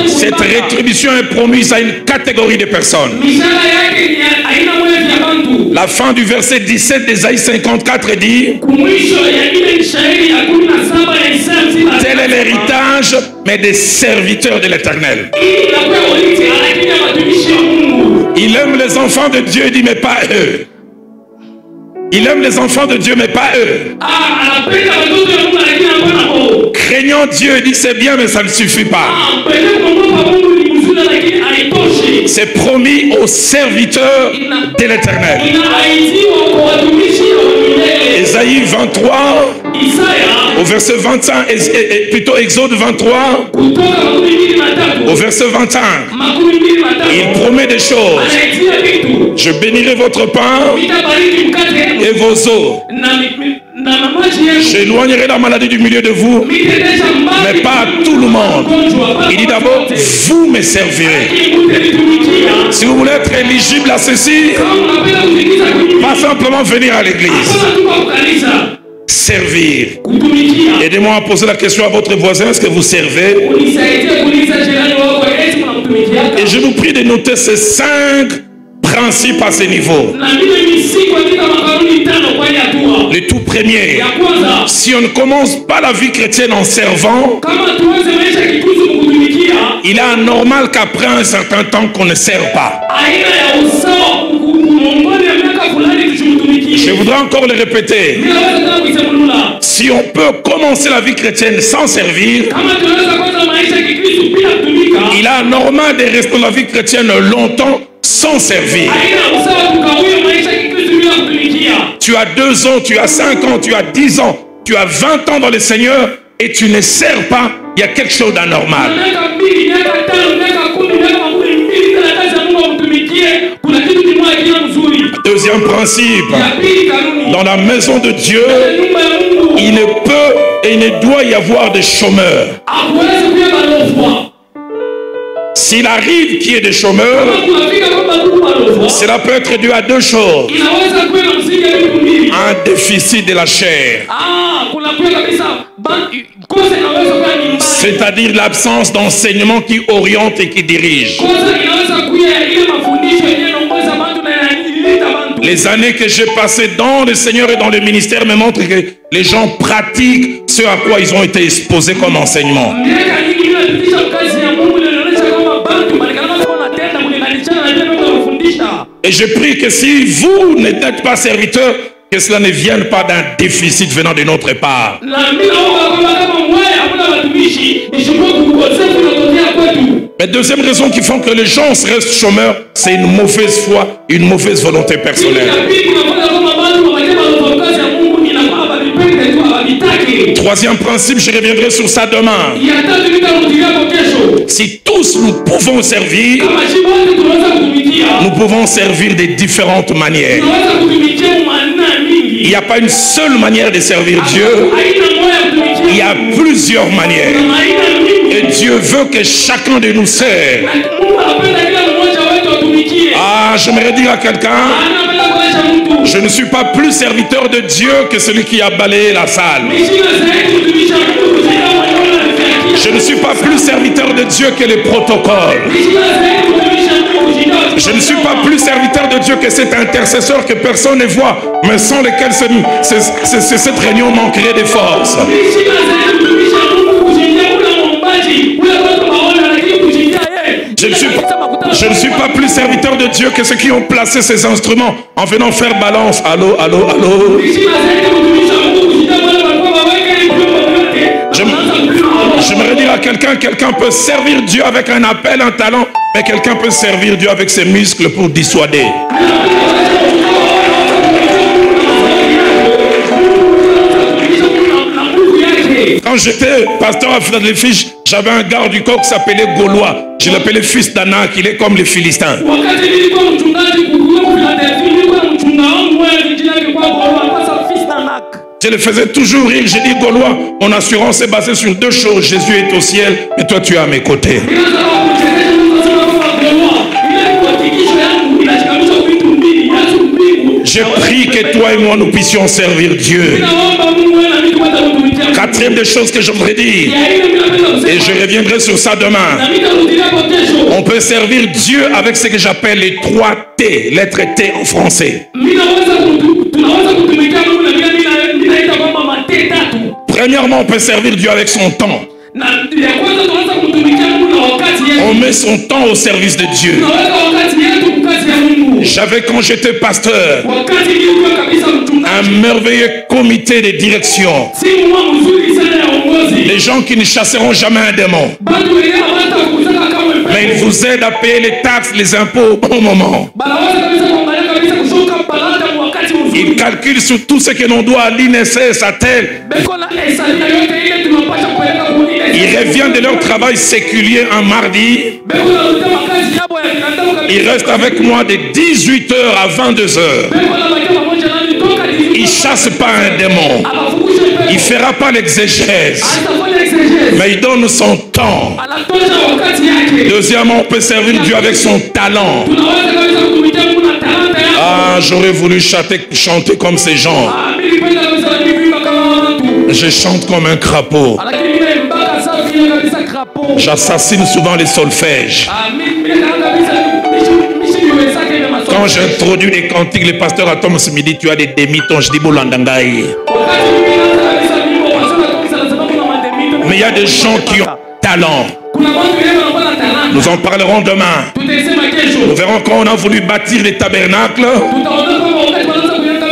Cette rétribution est promise à une catégorie de personnes. La fin du verset 17 d'Ésaïe 54 dit: tel est l'héritage, mais des serviteurs de l'Éternel. Il aime les enfants de Dieu, il dit, mais pas eux. Il aime les enfants de Dieu, mais pas eux. Craignant Dieu, il dit, c'est bien, mais ça ne suffit pas. C'est promis aux serviteurs de l'Éternel. Ésaïe 23, au verset 25, plutôt Exode 23, au verset 21, il promet des choses. Je bénirai votre pain et vos eaux. J'éloignerai la maladie du milieu de vous, mais pas à tout le monde. Il dit d'abord, vous me servirez. Si vous voulez être éligible à ceci, pas simplement venir à l'église. Servir. Aidez-moi à poser la question à votre voisin, est-ce que vous servez? Et je vous prie de noter ces 5 principes à ce niveau. Le tout premier, si on ne commence pas la vie chrétienne en servant, il est anormal qu'après un certain temps qu'on ne sert pas. Je voudrais encore le répéter. Si on peut commencer la vie chrétienne sans servir, il est anormal de rester dans la vie chrétienne longtemps sans servir. Tu as 2 ans, tu as 5 ans, tu as 10 ans, tu as 20 ans dans le Seigneur et tu ne sers pas, il y a quelque chose d'anormal. Deuxième principe, dans la maison de Dieu, il ne peut et il ne doit y avoir de chômeurs. S'il arrive qu'il y ait des chômeurs, cela peut être dû à 2 choses. Un déficit de la chair, c'est-à-dire l'absence d'enseignement qui oriente et qui dirige. Les années que j'ai passées dans le Seigneur et dans le ministère me montrent que les gens pratiquent ce à quoi ils ont été exposés comme enseignement. Et je prie que si vous n'êtes pas serviteur, que cela ne vienne pas d'un déficit venant de notre part. Mais deuxième raison qui font que les gens restent chômeurs, c'est une mauvaise foi, une mauvaise volonté personnelle. Troisième principe, je reviendrai sur ça demain. Si tous nous pouvons servir, nous pouvons servir de différentes manières. Il n'y a pas une seule manière de servir Dieu. Il y a plusieurs manières. Et Dieu veut que chacun de nous serve. Ah, j'aimerais dire à quelqu'un, je ne suis pas plus serviteur de Dieu que celui qui a balayé la salle. Je ne suis pas plus serviteur de Dieu que les protocoles. Je ne suis pas plus serviteur de Dieu que cet intercesseur que personne ne voit, mais sans lequel cette réunion manquerait de force. Je ne suis pas plus serviteur de Dieu que ceux qui ont placé ces instruments en venant faire balance. Allô, allô, allô. J'aimerais dire à quelqu'un peut servir Dieu avec un appel, un talent, mais quelqu'un peut servir Dieu avec ses muscles pour dissuader. Quand j'étais pasteur à Philadelphie, j'avais un garde du corps qui s'appelait Gaulois. Je l'appelais fils d'Anak, il est comme les Philistins. Je le faisais toujours rire. J'ai dit, Gaulois, mon assurance est basée sur 2 choses. Jésus est au ciel, et toi tu es à mes côtés. Je prie que toi et moi nous puissions servir Dieu. 4e des choses que je voudrais dire, et je reviendrai sur ça demain. On peut servir Dieu avec ce que j'appelle les 3 T, lettre T en français. Premièrement, on peut servir Dieu avec son temps. On met son temps au service de Dieu. J'avais, quand j'étais pasteur, un merveilleux comité de direction. Les gens qui ne chasseront jamais un démon, mais ils vous aident à payer les taxes, les impôts au bon moment. Ils calculent sur tout ce que l'on doit à l'INSS, à tel. Ils reviennent de leur travail séculier un mardi. Ils restent avec moi de 18h à 22h. Il chasse pas un démon. Il fera pas l'exégèse. Mais il donne son temps. Deuxièmement, on peut servir Dieu avec son talent. Ah, j'aurais voulu chanter comme ces gens. Je chante comme un crapaud. J'assassine souvent les solfèges. Quand j'introduis les cantiques, les pasteurs attendent ce midi, tu as des demi-tons, je dis Bolandangaï. Mais il y a des gens qui ont talent. Nous en parlerons demain. Nous verrons quand on a voulu bâtir les tabernacles.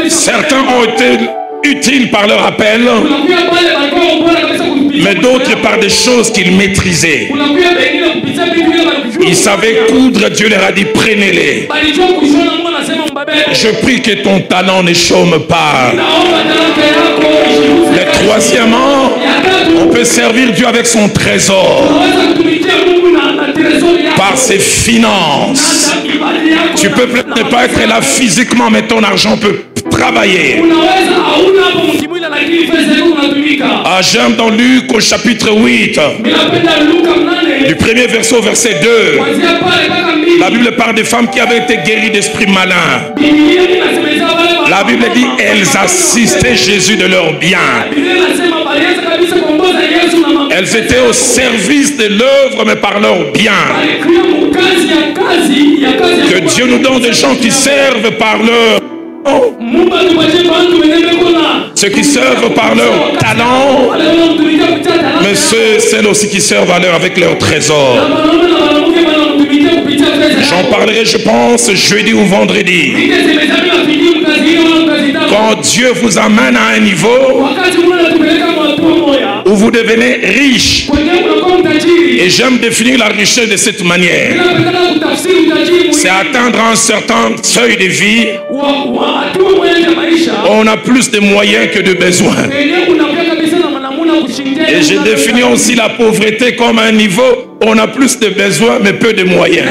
Certains ont été utiles par leur appel, mais d'autres par des choses qu'ils maîtrisaient. Ils savaient coudre, Dieu leur a dit prenez-les. Je prie que ton talent ne chôme pas. Et troisièmement, on peut servir Dieu avec son trésor, par ses finances. Tu peux peut-être ne pas être là physiquement, mais ton argent peut travailler. Ah, j'aime dans Luc au chapitre 8, du premier verset au verset 2, la Bible parle des femmes qui avaient été guéries d'esprit malin. La Bible dit elles assistaient Jésus de leurs biens. Elles étaient au service de l'œuvre, mais par leurs biens. Que Dieu nous donne des gens qui servent par leur... Ceux qui servent par leur talent, mais celles aussi qui servent avec leur trésor. J'en parlerai, je pense, jeudi ou vendredi. Quand Dieu vous amène à un niveau où vous devenez riche. Et j'aime définir la richesse de cette manière. C'est atteindre un certain seuil de vie. On a plus de moyens que de besoins. Et je définis aussi la pauvreté comme un niveau où on a plus de besoins mais peu de moyens.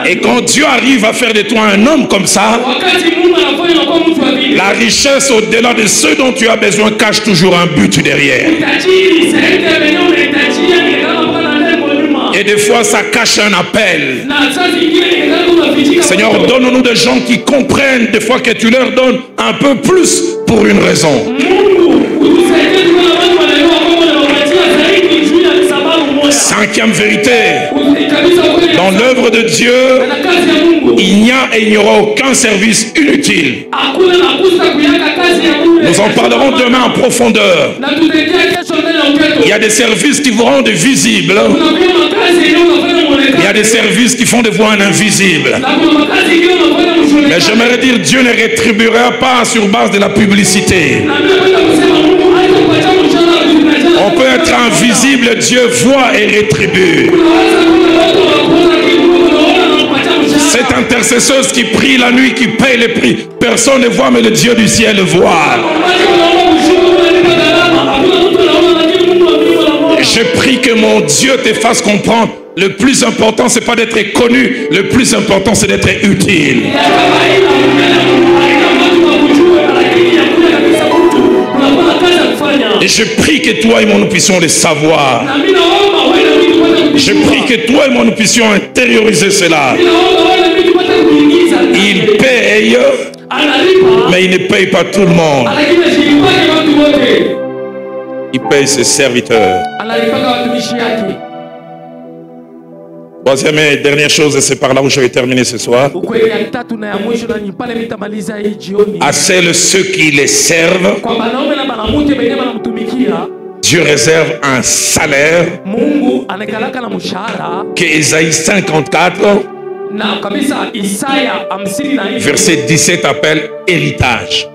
Et quand Dieu arrive à faire de toi un homme comme ça, la richesse au-delà de ce dont tu as besoin cache toujours un but derrière. Et des fois ça cache un appel. Seigneur, donne-nous des gens qui comprennent des fois que tu leur donnes un peu plus pour une raison. Cinquième vérité, dans l'œuvre de Dieu, il n'y a et il n'y aura aucun service inutile. Nous en parlerons demain en profondeur. Il y a des services qui vous rendent visibles. Il y a des services qui font de vous un invisible. Mais j'aimerais dire, Dieu ne rétribuera pas sur base de la publicité. On peut être invisible, Dieu voit et rétribue. Cette intercesseuse qui prie la nuit, qui paye les prix, personne ne voit, mais le Dieu du ciel voit. Je prie que mon Dieu te fasse comprendre. Le plus important, c'est pas d'être connu. Le plus important, c'est d'être utile. Et je prie que toi et moi nous puissions le savoir. Je prie que toi et moi nous puissions intérioriser cela. Il paye, mais il ne paye pas tout le monde. Il paye ses serviteurs. Troisième et dernière chose, et c'est par là où je vais terminer ce soir. À ceux qui les servent, Dieu réserve un salaire que Ésaïe 54, verset 17 appelle héritage.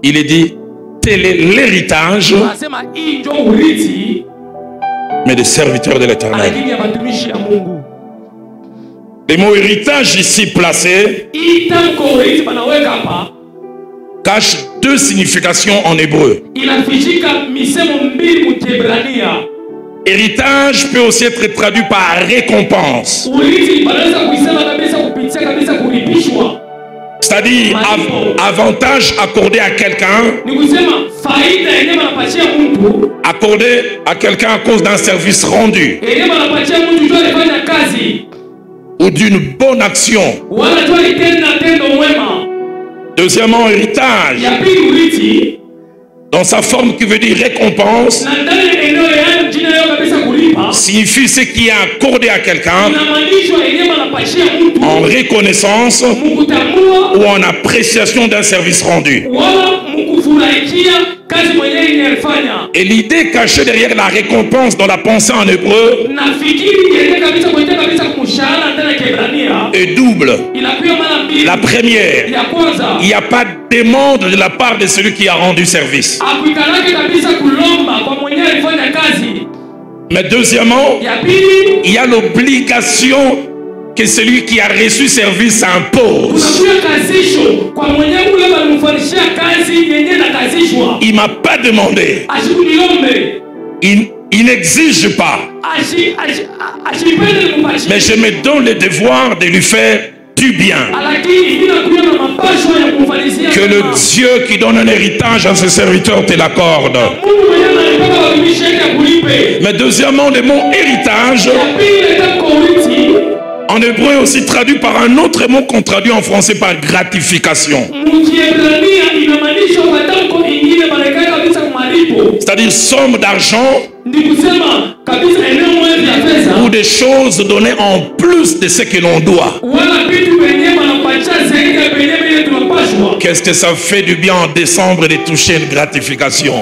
Il est dit, tel est l'héritage, mais des serviteurs de l'Éternel. Le mot héritage ici placé cache deux significations en hébreu. Héritage peut aussi être traduit par récompense. C'est-à-dire avantage accordé à quelqu'un, accordé à quelqu'un à cause d'un service rendu ou d'une bonne action. Deuxièmement, héritage, dans sa forme qui veut dire récompense, signifie ce qui est accordé à quelqu'un en reconnaissance ou en appréciation d'un service rendu. Et l'idée cachée derrière la récompense dans la pensée en hébreu est double. La première, il n'y a pas de demande de la part de celui qui a rendu service. Mais deuxièmement, il y a l'obligation que celui qui a reçu service impose. Il ne m'a pas demandé. Il n'exige pas. Mais je me donne le devoir de lui faire du bien. Que le Dieu qui donne un héritage à ses serviteurs te l'accorde. Mais deuxièmement, le mot héritage en hébreu aussi traduit par un autre mot qu'on traduit en français par gratification. C'est-à-dire somme d'argent ou des choses données en plus de ce que l'on doit. Qu'est-ce que ça fait du bien en décembre de toucher une gratification?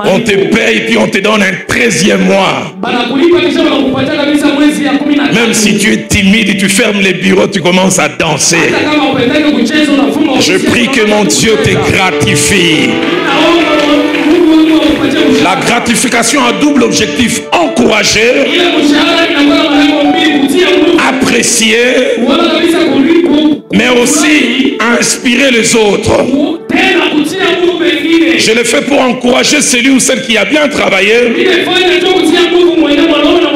On te paye puis on te donne un 13e mois. Même si tu es timide et tu fermes les bureaux, tu commences à danser. Je prie que mon Dieu te gratifie. La gratification a double objectif: encourager, apprécier, mais aussi inspirer les autres. Je le fais pour encourager celui ou celle qui a bien travaillé,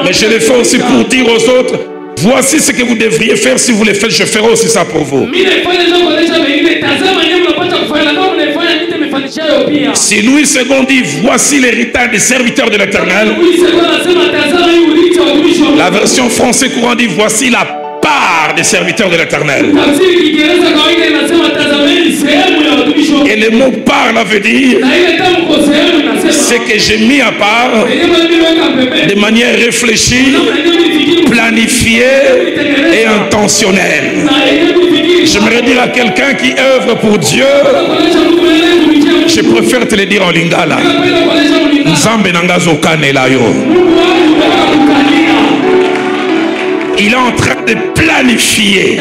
mais je le fais aussi pour dire aux autres: voici ce que vous devriez faire. Si vous le faites, je ferai aussi ça pour vous. Si Louis II dit voici l'héritage des serviteurs de l'Éternel, la version français courant dit voici la part des serviteurs de l'Éternel. Et le mot part là veut dire ce que j'ai mis à part de manière réfléchie, planifiée et intentionnelle. J'aimerais dire à quelqu'un qui œuvre pour Dieu, je préfère te le dire en lingala. Il est en train de planifier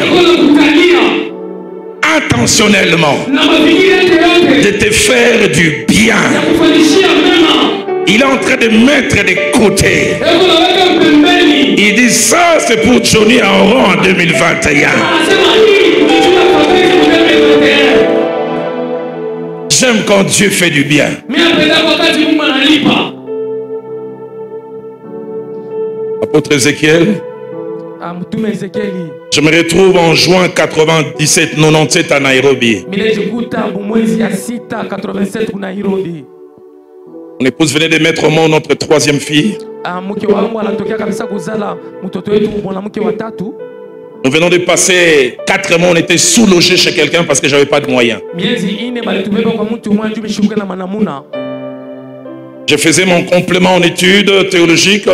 intentionnellement de te faire du bien. Il est en train de mettre de côté. Il dit ça c'est pour Johnny Auro en 2021. J'aime quand Dieu fait du bien. Apôtre Ézéchiel, je me retrouve en juin 97 à Nairobi. Mon épouse venait de mettre au monde notre 3e fille. Nous venons de passer 4 mois, on était sous-logés chez quelqu'un parce que je n'avais pas de moyens. Je faisais mon complément en études théologiques.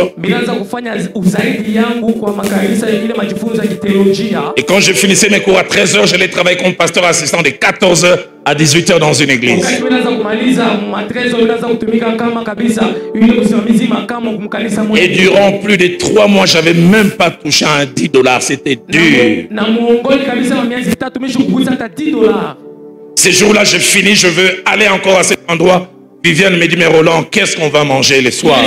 Et quand je finissais mes cours à 13h, j'allais travailler comme pasteur assistant de 14h à 18h dans une église. Et durant plus de 3 mois, je n'avais même pas touché un $10. C'était dur. Ces jours-là, je finis, je veux aller encore à cet endroit. Viviane me dit, mais Roland, qu'est-ce qu'on va manger le soir?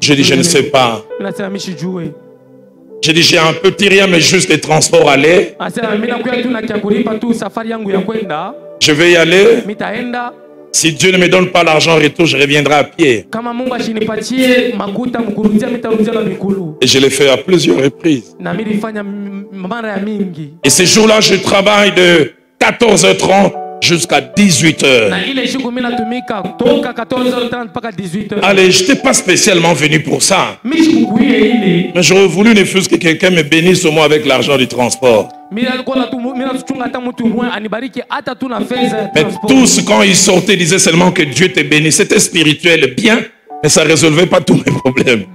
Je dis, je ne sais pas. J'ai dit, j'ai un petit rien, mais juste les transports aller. Je vais y aller. Si Dieu ne me donne pas l'argent en retour, je reviendrai à pied. Et je l'ai fait à plusieurs reprises. Et ces jours-là, je travaille de 14h30 jusqu'à 18h. Allez, je n'étais pas spécialement venu pour ça. Mais j'aurais voulu ne fût-ce que quelqu'un me bénisse au moins avec l'argent du transport. Mais tous, quand ils sortaient, disaient seulement que Dieu te bénisse. C'était spirituel, bien, mais ça ne résolvait pas tous mes problèmes.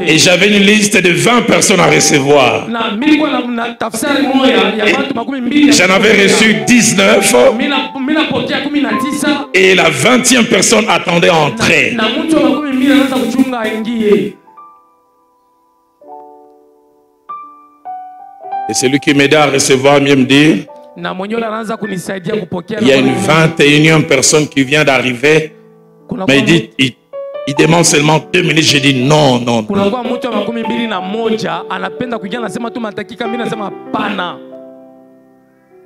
Et j'avais une liste de 20 personnes à recevoir. J'en avais reçu 19. Et la 20e personne attendait à entrer. Et celui qui m'aidait à recevoir mieux me dit, il y a une 21e personne qui vient d'arriver. Mais il dit, il demande seulement 2 minutes. J'ai dit non, non, non.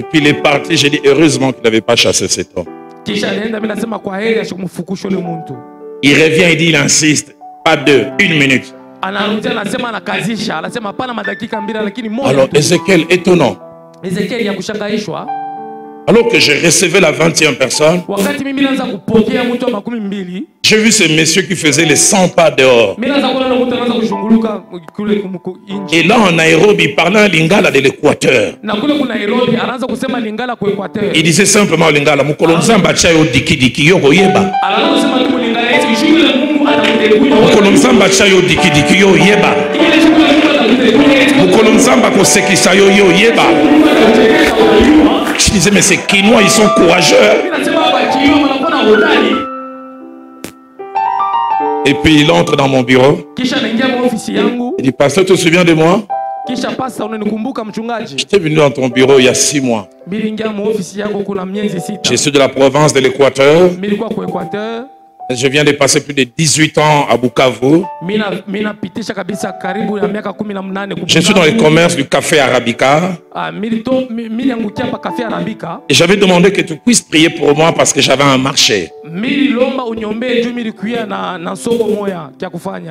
Et puis il est parti. J'ai dit heureusement qu'il n'avait pas chassé cet homme. Il revient, il dit, il insiste. Pas 2, 1 minute. Alors Ézéchiel, étonnant. Alors que je recevais la 20e personne, j'ai vu ce monsieur qui faisait les 100 pas dehors. Et là en Nairobi, il parlait un lingala de l'Équateur. Il disait simplement lingala, Mukolonzamba chayo diki diki yoko yeba. Mukolonzamba chayo diki diki yo yeba. Mukolonzamba kosekisa yo yo yeba. Je disais, mais ces Kinois, ils sont courageux. Et puis il entre dans mon bureau. Il dit, pasteur, tu te souviens de moi? J'étais venu dans ton bureau il y a 6 mois. Je suis de la province de l'Équateur. Je viens de passer plus de 18 ans à Bukavu. Je suis dans le commerce du café Arabica. Et j'avais demandé que tu puisses prier pour moi parce que j'avais un marché.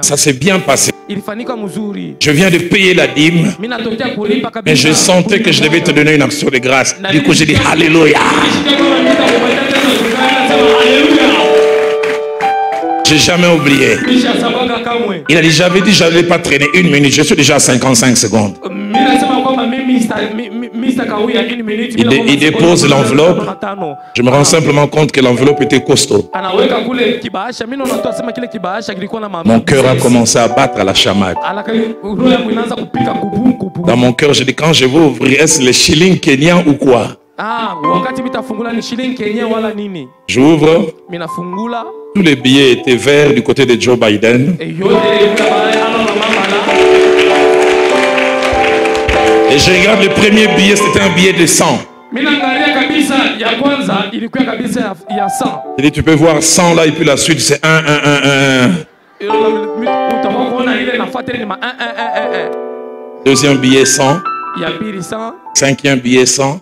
Ça s'est bien passé. Je viens de payer la dîme. Mais je sentais que je devais te donner une action de grâce. Du coup, j'ai dit Alléluia. J'ai jamais oublié. Il a dit, j'avais dit, j'allais pas traîner 1 minute. Je suis déjà à 55 secondes. Il dépose l'enveloppe. Je me rends simplement compte que l'enveloppe était costaud. Mon cœur a commencé à battre à la chamade. Dans mon cœur, je dis, quand je vais ouvrir, est-ce les shillings kenyans ou quoi? J'ouvre. Tous les billets étaient verts du côté de Joe Biden. Et je regarde le premier billet, c'était un billet de 100. Il dit, tu peux voir 100 là et puis la suite c'est 1, 1, 1, 1. Deuxième billet 100. 5e billet 100.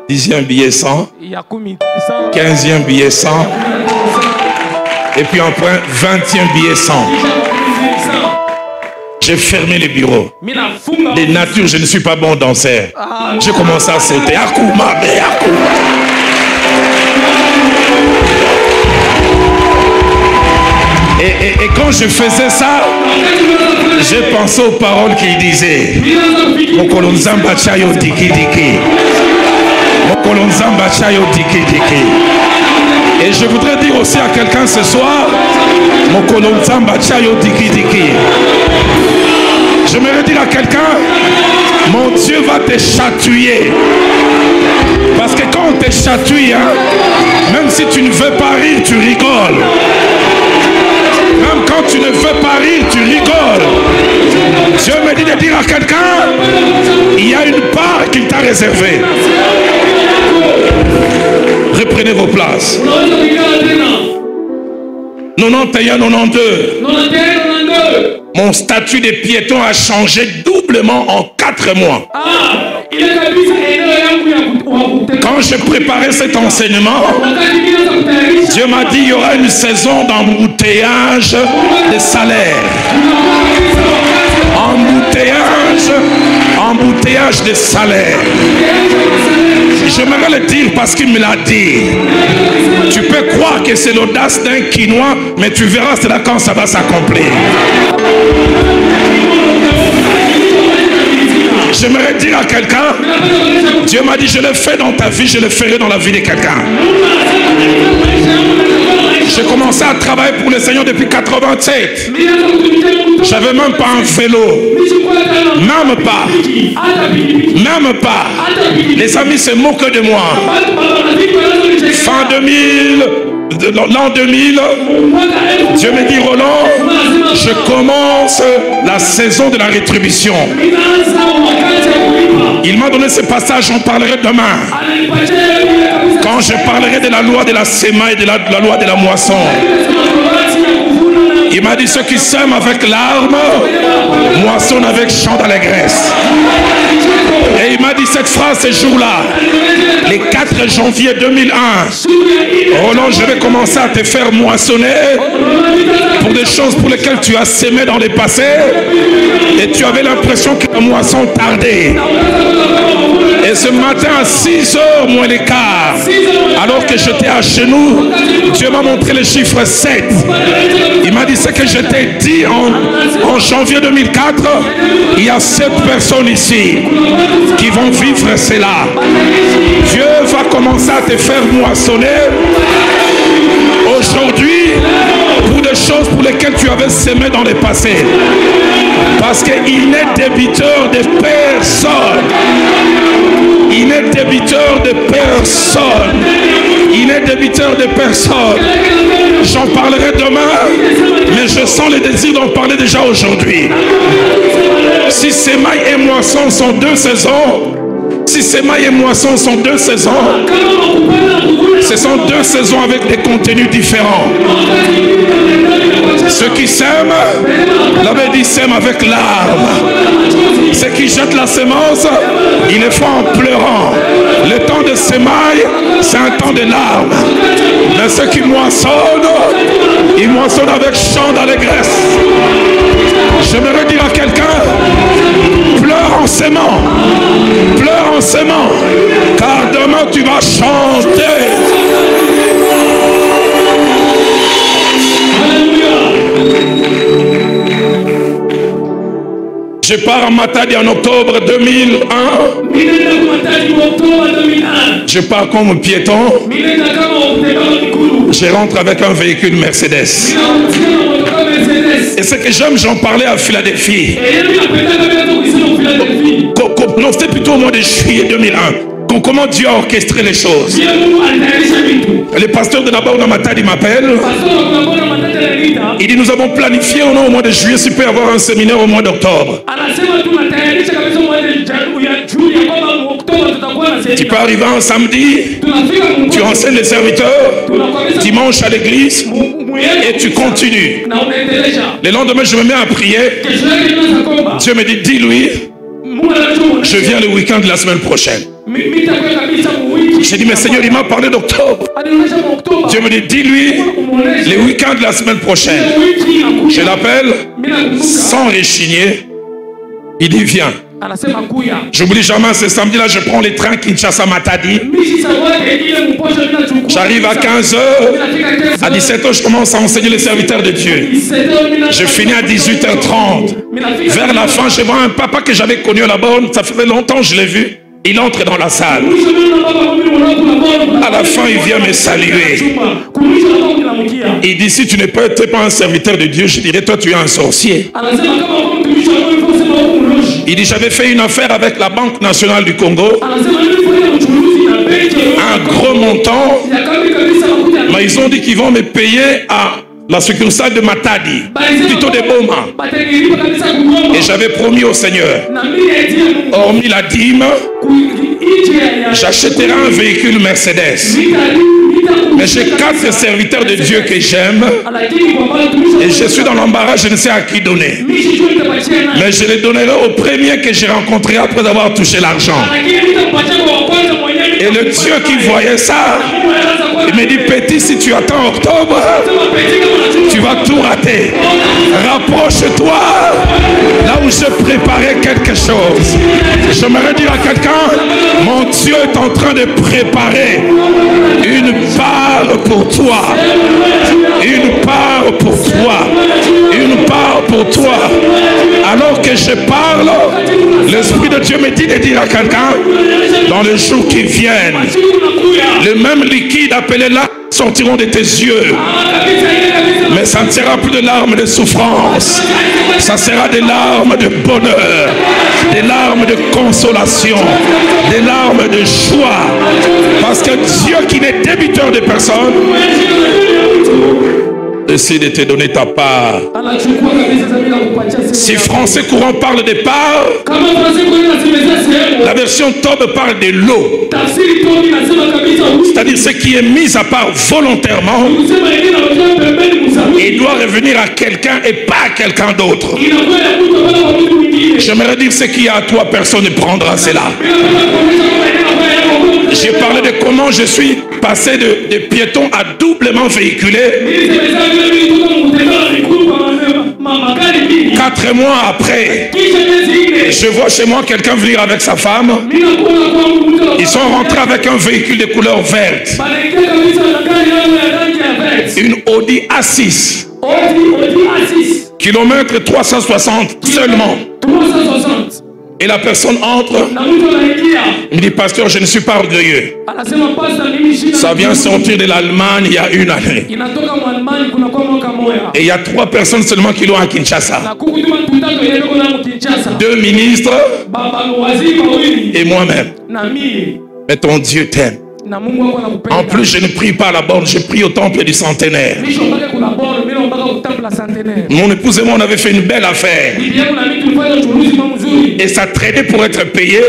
10e billet 100. 15e billet 100. Et puis enfin 20e billet 100. J'ai fermé le bureau. De nature, je ne suis pas bon danseur. J'ai commencé à sauter. Akuma, mais Akuma. Et quand je faisais ça, j'ai pensé aux paroles qu'il disait. Mokolonzamba chayo diki diki. Mokolonzamba chayo diki diki. Et je voudrais dire aussi à quelqu'un ce soir, Mokolonzamba chayo diki diki. J'aimerais dire à quelqu'un, mon Dieu va te chatouiller. Parce que quand on te chatouille, hein, même si tu ne veux pas rire, tu rigoles. Même quand tu ne veux pas rire, tu rigoles. Dieu me dit de dire à quelqu'un, il y a une part qu'il t'a réservée. Reprenez vos places. 91, 92. Mon statut de piéton a changé doublement en 4 mois. Quand je préparais cet enseignement, Dieu m'a dit il y aura une saison d'embouteillage des salaires. Embouteillage des salaires. J'aimerais le dire parce qu'il me l'a dit. Tu peux croire que c'est l'audace d'un quinois, mais tu verras cela quand ça va s'accomplir. J'aimerais dire à quelqu'un, Dieu m'a dit je le fais dans ta vie, je le ferai dans la vie de quelqu'un. J'ai commencé à travailler pour le Seigneur depuis 87. J'avais même pas un vélo. Même pas. Même pas. Les amis se moquent de moi. Fin 2000, l'an 2000, Dieu me dit Roland, je commence la saison de la rétribution. Il m'a donné ce passage, j'en parlerai demain. Quand je parlerai de la loi de la séma et de la loi de la moisson. Il m'a dit ceux qui sèment avec larmes, moissonnent avec chant d'allégresse. Et il m'a dit cette phrase ce jour-là, les 4 janvier 2001, Roland, je vais commencer à te faire moissonner pour des choses pour lesquelles tu as sémé dans le passé et tu avais l'impression que la moisson tardait. Et ce matin à 6h moins le quart, alors que j'étais à genoux, Dieu m'a montré le chiffre 7. Il m'a dit ce que je t'ai dit en janvier 2004, il y a 7 personnes ici qui vont vivre cela. Dieu va commencer à te faire moissonner aujourd'hui pour des choses pour lesquelles tu avais sémé dans le passé. Parce qu'il n'est débiteur de personne. Il n'est débiteur de personne. Il n'est débiteur de personne. J'en parlerai demain, mais je sens le désir d'en parler déjà aujourd'hui. Si sémaille et moisson sont 2 saisons, si sémaille et moisson sont 2 saisons, ce sont 2 saisons avec des contenus différents. Ceux qui sèment, l'avait dit sèment avec larmes. Ceux qui jettent la sémence, ils le font en pleurant. Le temps de sémaille, c'est un temps de larmes. Mais ceux qui moissonnent, ils moissonnent avec chant d'allégresse. J'aimerais dire à quelqu'un, pleure en s'aimant, pleure en s'aimant, car demain tu vas chanter. Je pars à Matadi en octobre 2001. Je pars comme piéton. Je rentre avec un véhicule Mercedes. Et ce que j'aime, j'en parlais à Philadelphie. Non, c'était plutôt au mois de juillet 2001. Comment Dieu a orchestré les choses. Le pasteur de là-bas, Matadi, m'appelle. Il dit, nous avons planifié au mois de juillet, s'il peut y avoir un séminaire au mois d'octobre. Tu peux arriver un samedi, tu enseignes les serviteurs, dimanche à l'église, et tu continues. Le lendemain, je me mets à prier. Dieu me dit, dis-lui, je viens le week-end de la semaine prochaine. J'ai dit, mais Seigneur, il m'a parlé d'octobre. Dieu me dit, dis-lui, le week-end de la semaine prochaine. Je l'appelle sans réchigner. Il dit, viens. J'oublie jamais, ce samedi-là, je prends les trains Kinshasa-Matadi. J'arrive à 15h. À 17h, je commence à enseigner les serviteurs de Dieu. Je finis à 18h30. Vers la fin, je vois un papa que j'avais connu là-bas. Ça faisait longtemps que je l'ai vu. Il entre dans la salle. À la fin, il vient me saluer. Il dit, si tu n'es pas un serviteur de Dieu, je dirais, toi, tu es un sorcier. Il dit, j'avais fait une affaire avec la Banque nationale du Congo. Un gros montant. Mais ils ont dit qu'ils vont me payer à la succursale de Matadi, plutôt de Boma. Et j'avais promis au Seigneur, hormis la dîme, j'achèterai un véhicule Mercedes. Mais j'ai 4 serviteurs de Dieu que j'aime. Et je suis dans l'embarras, je ne sais à qui donner. Mais je les donnerai au premier que j'ai rencontré après avoir touché l'argent. Et le Dieu qui voyait ça, il me dit, petit, si tu attends octobre, tu vas tout rater. Rapproche-toi là où je préparais quelque chose. J'aimerais dire à quelqu'un, mon Dieu est en train de préparer une part pour toi. Une part pour toi. Une part pour toi. Alors que je parle, l'Esprit de Dieu me dit de dire à quelqu'un, dans les jours qui viennent, le même liquide appelé là sortiront de tes yeux. Mais ça ne sera plus de larmes de souffrance. Ça sera des larmes de bonheur, des larmes de consolation, des larmes de joie. Parce que Dieu qui n'est débiteur de personne décide de te donner ta part. Si français courant parle de part, la version Tob parle de l'eau. C'est-à-dire ce qui est mis à part volontairement, il doit revenir à quelqu'un et pas à quelqu'un d'autre. J'aimerais dire ce qui est à toi, personne ne prendra cela. J'ai parlé de comment je suis passé de piéton à doublement véhiculé. 4 mois après, je vois chez moi quelqu'un venir avec sa femme. Ils sont rentrés avec un véhicule de couleur verte. Une Audi A6. Kilomètre 360 seulement. Et la personne entre. Il me dit, pasteur, je ne suis pas orgueilleux. Ça vient sortir de l'Allemagne il y a 1 année. Et il y a 3 personnes seulement qui l'ont à Kinshasa. 2 ministres et moi-même. Mais ton Dieu t'aime. En plus, je ne prie pas à la borne, je prie au temple du centenaire. Mon épouse et moi, on avait fait une belle affaire. Et ça traînait pour être payé.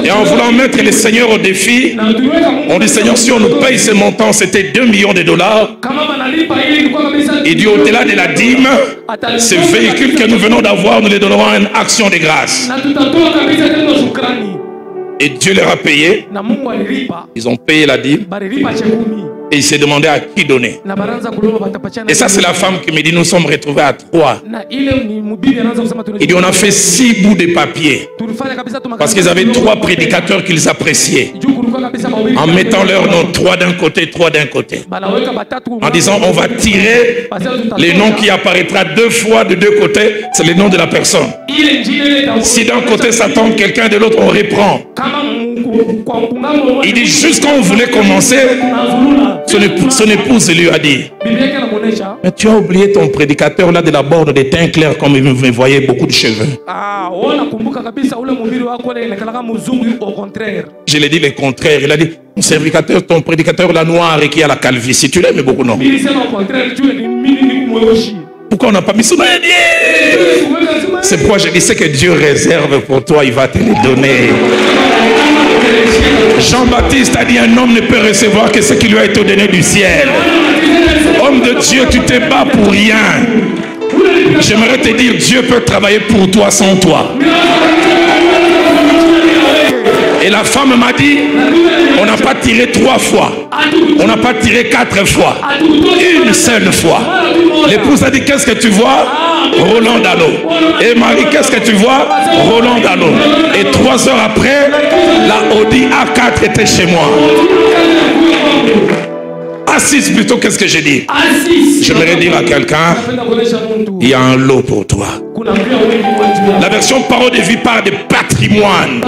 Et en voulant mettre les seigneurs au défi, on dit, Seigneur, si on nous paye ce montant, c'était 2 millions de dollars. Il dit, au-delà de la dîme, ce véhicule que nous venons d'avoir, nous les donnerons à une action de grâce. Et Dieu leur a payé. Ils ont payé la dîme. Et il s'est demandé à qui donner. Et ça, c'est la femme qui me dit, nous sommes retrouvés à 3. Il dit, on a fait 6 bouts de papier. Parce qu'ils avaient 3 prédicateurs qu'ils appréciaient. En mettant leurs noms, 3 d'un côté, 3 d'un côté. En disant, on va tirer les noms qui apparaîtra 2 fois de 2 côtés. C'est les noms de la personne. Si d'un côté ça tombe, quelqu'un de l'autre, on reprend. Il dit, juste quand on voulait commencer, son épouse lui a dit, mais tu as oublié ton prédicateur là de la borne des teints clairs comme il me voyait beaucoup de cheveux. Je lui ai dit le contraire. Il a dit, ton prédicateur là noir et qui a la calvitie, tu l'aimes beaucoup, non? Pourquoi on n'a pas mis son nom? C'est pourquoi je dis, ce que Dieu réserve pour toi, il va te les donner. Jean-Baptiste a dit, un homme ne peut recevoir que ce qui lui a été donné du ciel. Homme de Dieu, tu te bats pour rien. J'aimerais te dire, Dieu peut travailler pour toi sans toi. Et la femme m'a dit, on n'a pas tiré 3 fois. On n'a pas tiré 4 fois. Une seule fois. L'épouse a dit, qu'est-ce que tu vois? Roland Dallot. Et Marie, qu'est-ce que tu vois? Roland Dallot. Et 3 heures après, la Audi A4 était chez moi. A6 plutôt, qu'est-ce que j'ai dit? J'aimerais dire à quelqu'un, il y a un lot pour toi. La version parole de vie parle de patrimoine.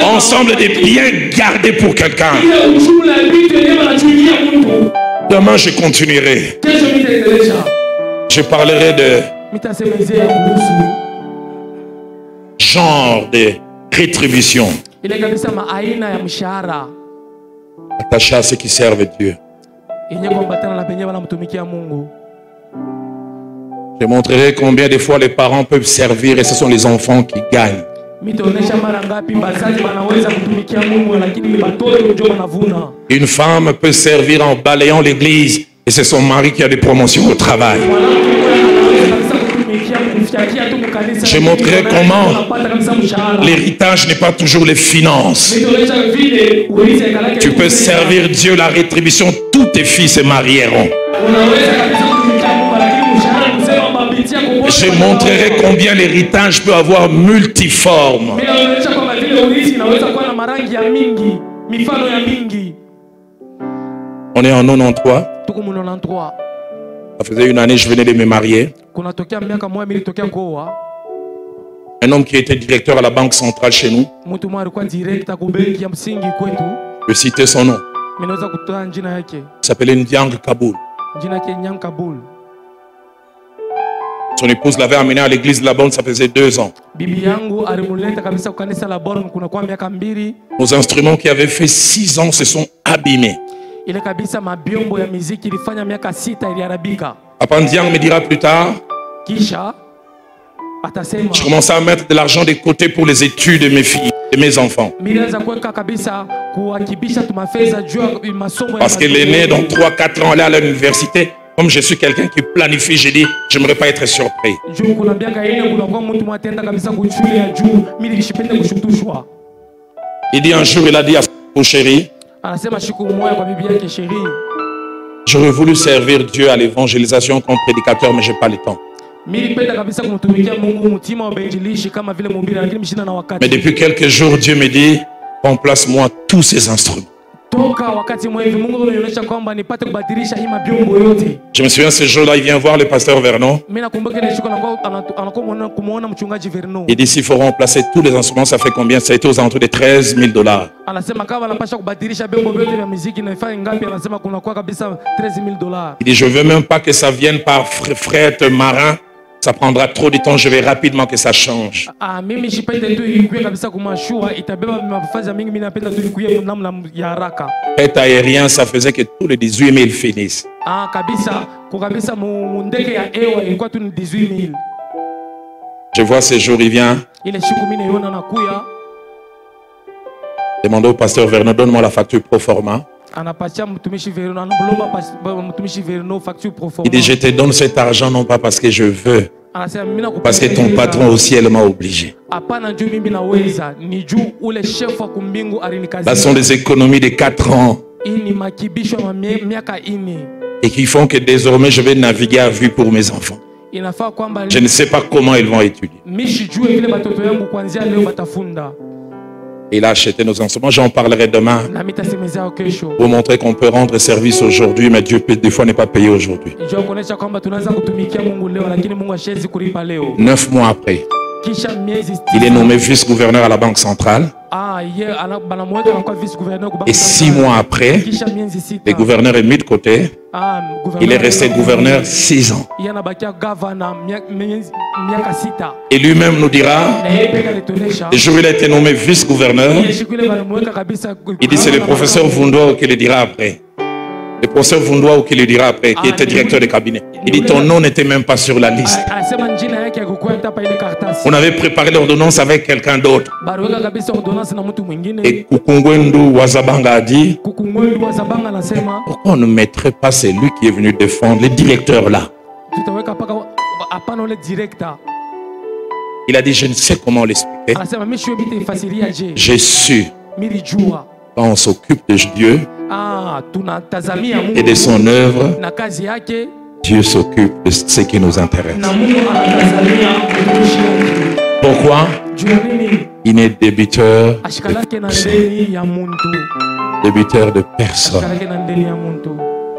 Ensemble des biens gardés pour quelqu'un. Demain, je continuerai. Je parlerai de genre de rétribution. Attaché à ceux qui servent Dieu. Je montrerai combien de fois les parents peuvent servir et ce sont les enfants qui gagnent. Une femme peut servir en balayant l'église et c'est son mari qui a des promotions au travail. Je montrerai comment l'héritage n'est pas toujours les finances. Tu peux servir Dieu, la rétribution, tous tes fils se marieront. Je montrerai combien l'héritage peut avoir multiforme. On est en 93. Ça faisait une année, je venais de me marier. Un homme qui était directeur à la banque centrale chez nous. Je peux citer son nom. Il s'appelait Ndiang Kaboul. Son épouse l'avait amené à l'église de la Bonne, ça faisait 2 ans. Nos instruments qui avaient fait 6 ans se sont abîmés. Papa Ndiang me dira plus tard, je commençais à mettre de l'argent de côté pour les études de mes filles, de mes enfants. Parce que l'aîné, dans 3-4 ans, allait à l'université. Comme je suis quelqu'un qui planifie, j'ai dit, je n'aimerais pas être surpris. Il dit un jour, il a dit à son chéri, j'aurais voulu servir Dieu à l'évangélisation comme prédicateur, mais je n'ai pas le temps. Mais depuis quelques jours, Dieu me dit, remplace-moi tous ces instruments. Je me souviens ce jour-là, il vient voir le pasteur Vernon. Il dit s'il faut remplacer tous les instruments, ça fait combien? Ça a été aux alentours de $13 000. Il dit je veux même pas que ça vienne par fret marin. Ça prendra trop de temps, je vais rapidement que ça change. Fret aérien, ça faisait que tous les 18 000 finissent. Je vois ce jour, il vient. Demande au pasteur Vernon, donne-moi la facture pro forma. Il dit je te donne cet argent non pas parce que je veux, parce que ton patron au ciel m'a obligé. Là sont des économies de 4 ans et qui font que désormais je vais naviguer à vue pour mes enfants. Je ne sais pas comment ils vont étudier. Il a acheté nos instruments, j'en parlerai demain pour montrer qu'on peut rendre service aujourd'hui, mais Dieu peut des fois n'est pas payé aujourd'hui. 9 mois après, il est nommé vice-gouverneur à la Banque centrale. Et 6 mois après, le gouverneur est mis de côté. Il est resté gouverneur 6 ans. Et lui-même nous dira, le jour où il a été nommé vice-gouverneur, il dit c'est le professeur Vundoa qui le dira après. Le professeur Vundoa qui le dira après, qui était directeur de cabinet. Il dit ton nom n'était même pas sur la liste. On avait préparé l'ordonnance avec quelqu'un d'autre. Et Kukungwendu Wazabanga a dit, pourquoi on ne mettrait pas celui qui est venu défendre, le directeur là? Il a dit je ne sais comment l'expliquer. J'ai su quand on s'occupe de Dieu et de son œuvre, Dieu s'occupe de ce qui nous intéresse. Pourquoi? Il n'est débiteur de personne.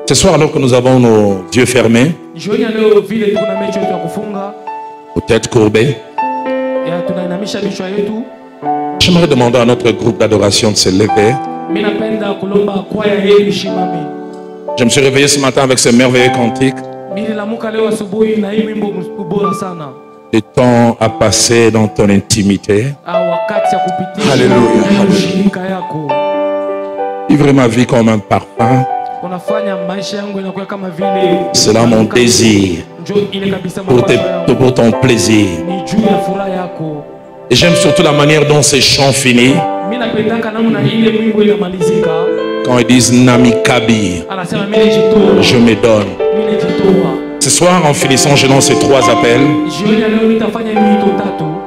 Ce soir, alors que nous avons nos yeux fermés, nos têtes courbées, j'aimerais demander à notre groupe d'adoration de se lever. Je me suis réveillé ce matin avec ce merveilleux cantique. Le temps a passé dans ton intimité. Alléluia. Vivre ma vie comme un parfum. C'est là mon désir pour ton plaisir. Et j'aime surtout la manière dont ces chants finissent. Quand ils disent Namikabi, je me donne. Ce soir, en finissant, je lance ces 3 appels.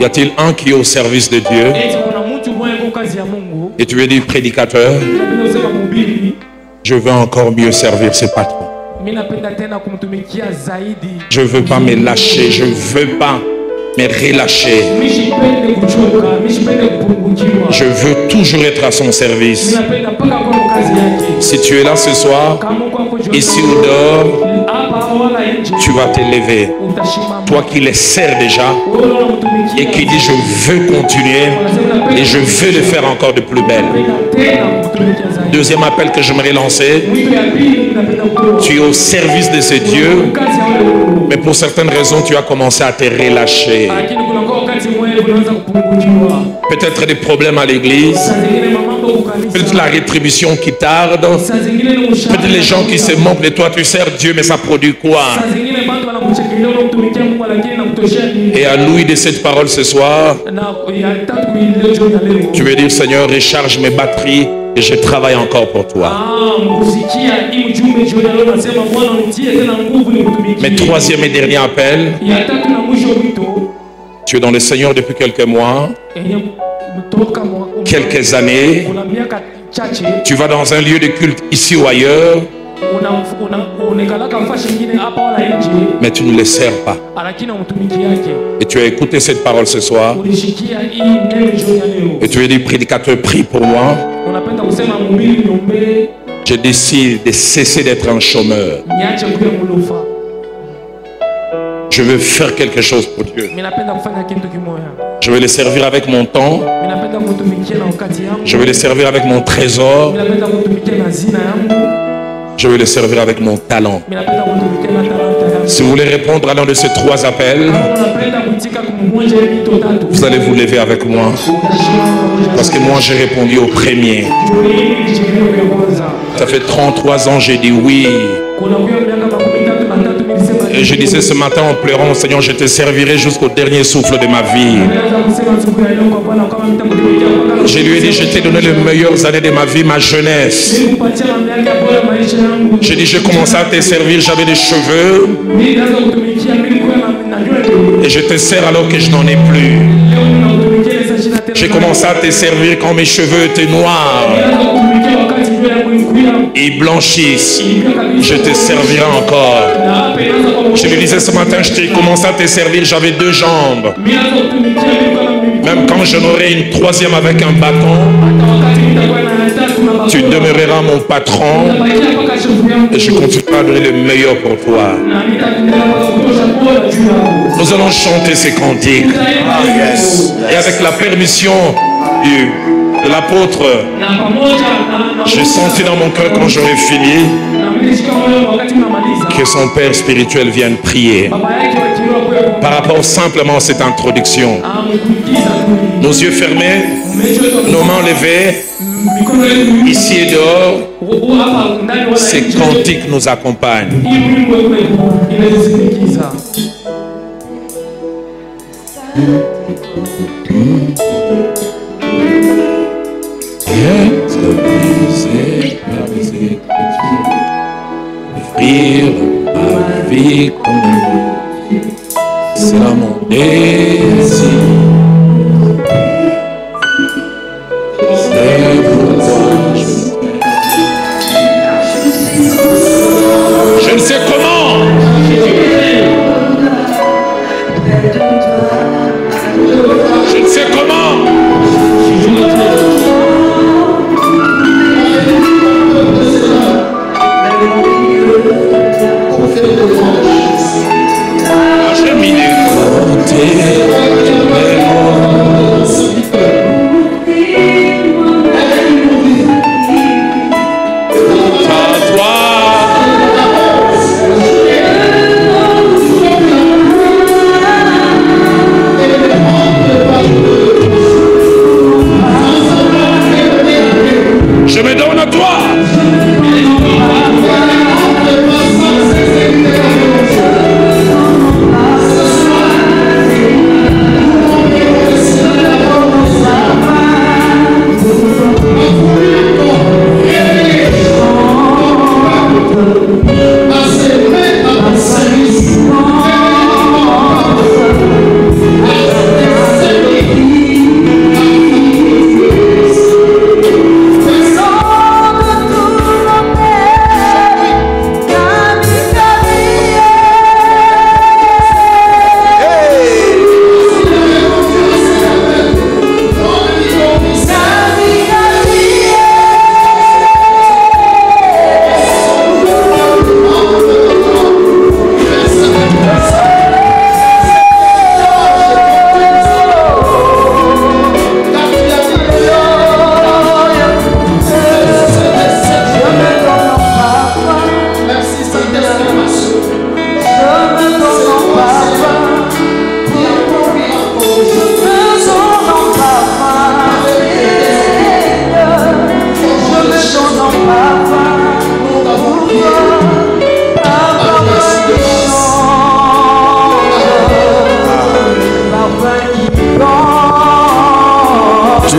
Y a-t-il un qui est au service de Dieu? Et tu veux dire prédicateur, je veux encore mieux servir ses patrons. Je ne veux pas me lâcher, je ne veux pas me relâcher. Je veux toujours être à son service. Si tu es là ce soir, ici ou dehors, tu vas t'élever. Toi qui les sers déjà et qui dis je veux continuer et je veux le faire encore de plus belle. Deuxième appel que j'aimerais lancer. Tu es au service de ce Dieu, mais pour certaines raisons tu as commencé à te relâcher. Peut-être des problèmes à l'église, peut-être la rétribution qui tarde, peut-être les gens qui se moquent de toi. Tu sers Dieu mais ça produit quoi? Et à l'ouïe de cette parole ce soir, tu veux dire Seigneur, recharge mes batteries et je travaille encore pour toi. Mais troisième et dernier appel, tu es dans le Seigneur depuis quelques mois, quelques années, tu vas dans un lieu de culte ici ou ailleurs, mais tu ne les sers pas. Et tu as écouté cette parole ce soir et tu es dit prédicateur, prie pour moi. Je décide de cesser d'être un chômeur. Je veux faire quelque chose pour Dieu. Je veux le servir avec mon temps. Je veux le servir avec mon trésor. Je veux le servir avec mon talent. Si vous voulez répondre à l'un de ces 3 appels, vous allez vous lever avec moi. Parce que moi j'ai répondu au premier. Ça fait 33 ans j'ai dit oui. Et je disais ce matin en pleurant, Seigneur, je te servirai jusqu'au dernier souffle de ma vie. Je lui ai dit, je t'ai donné les meilleures années de ma vie, ma jeunesse. J'ai dit, je commençais à te servir, j'avais des cheveux. Et je te sers alors que je n'en ai plus. J'ai commencé à te servir quand mes cheveux étaient noirs. Ils blanchissent. Je te servirai encore. Je lui disais ce matin, je t'ai commencé à te servir, j'avais 2 jambes. Même quand j'en aurai une 3e avec un bâton, tu demeureras mon patron et je continuerai à donner le meilleur pour toi. Nous allons chanter ces cantiques. Et avec la permission de l'apôtre, j'ai senti dans mon cœur quand j'aurai fini que son père spirituel vienne prier par rapport simplement à cette introduction. Nos yeux fermés, nos mains levées, ici et dehors, ces cantiques nous accompagnent. Être brisé par les Écritures, offrir ma vie comme c'est là mon désir. C'est pourquoi je ne sais comment. Je ne sais comment. J'ai mis des côtés.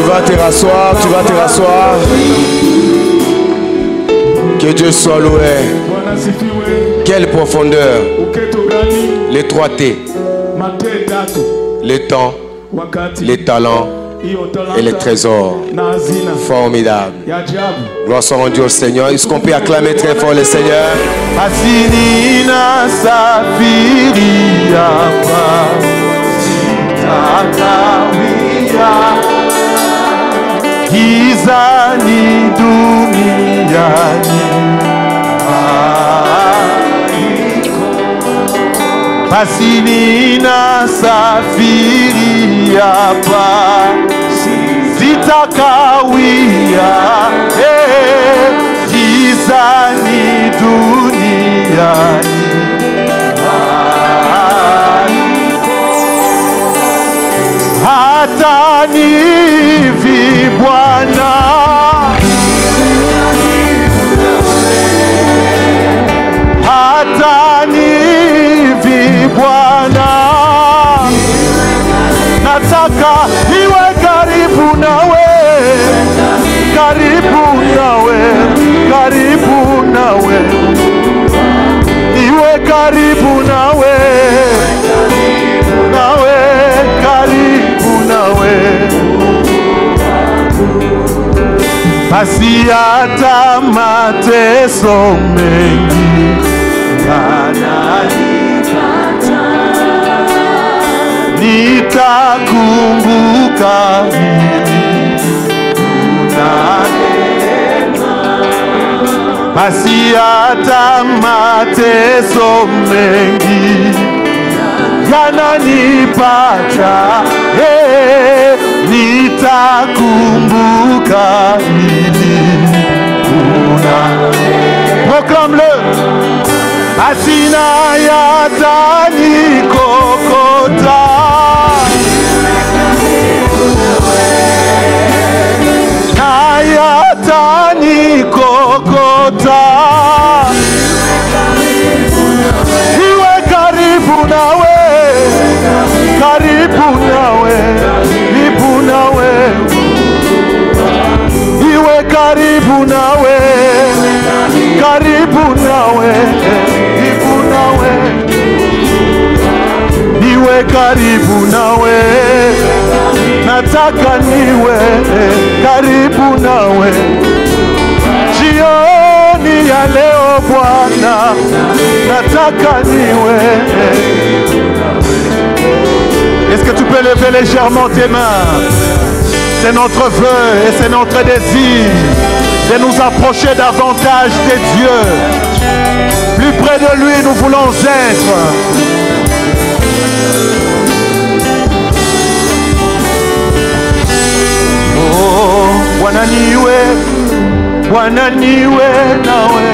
vas te rasseoir, tu vas te rasseoir. Que Dieu soit loué. Quelle profondeur. L'étroité. Le temps. Les talents. Et les trésors. Formidable. Gloire soit rendue au Seigneur. Est-ce qu'on peut acclamer très fort le Seigneur? Asinina safiria Gizani duniani Pasinina safiria pa Sitakawia Gizani duniani Hata nivi Bwana Hata nivi Bwana Nataka niwe karibu nawe Karibu nawe Karibu nawe Niwe karibu nawe Nawe karibu nawe Basi hata mateso mengi yananikata Nitakumbuka hili unanena Basi hata mateso mengi yananipata nitakumbuka hili proclame-le asina yatanikokota na yatanikokota iwe karibu nawe karibu nawe iwe karibu nawe karibu nawe iwe karibu nawe nataka niwe karibu nawe jioni ya leo Bwana nataka niwe. Est-ce que tu peux lever légèrement tes mains? C'est notre vœu et c'est notre désir de nous approcher davantage de Dieu. Plus près de lui, nous voulons être. Oh, Bwana niwe nawe.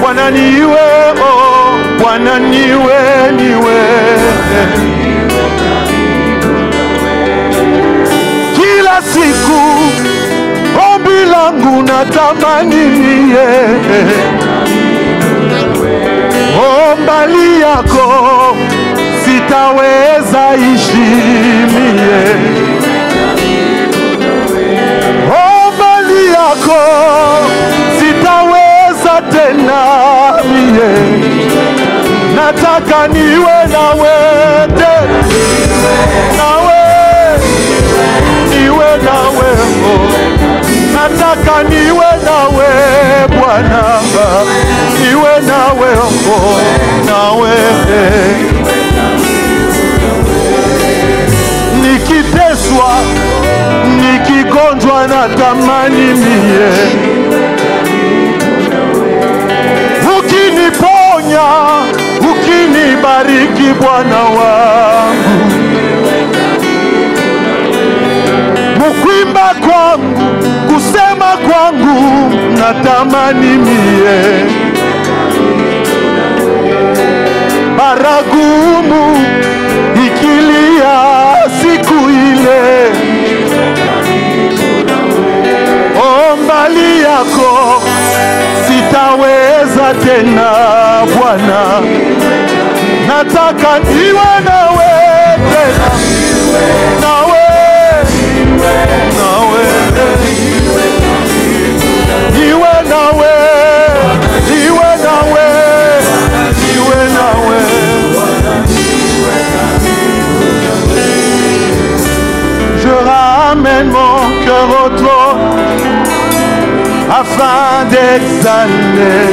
Bwana niwe, oh, Bwana niwe. Kila siku ombi langu natamani niye mbali yako sitaweza ishi mie mbali yako sitaweza tena mie nataka niwe nawe nataka niwe nawe Bwana niwe nawe nawe nikiteswa nikigonjwa natamani mie ukiniponya ukinibariki Bwana wangu mukwimba kwangu kusema kwangu natamani mie baragumu ikilia siku ile mbali yako sitaweza tena Bwana nataka niwe nawe mon cœur au trône afin d'exhaler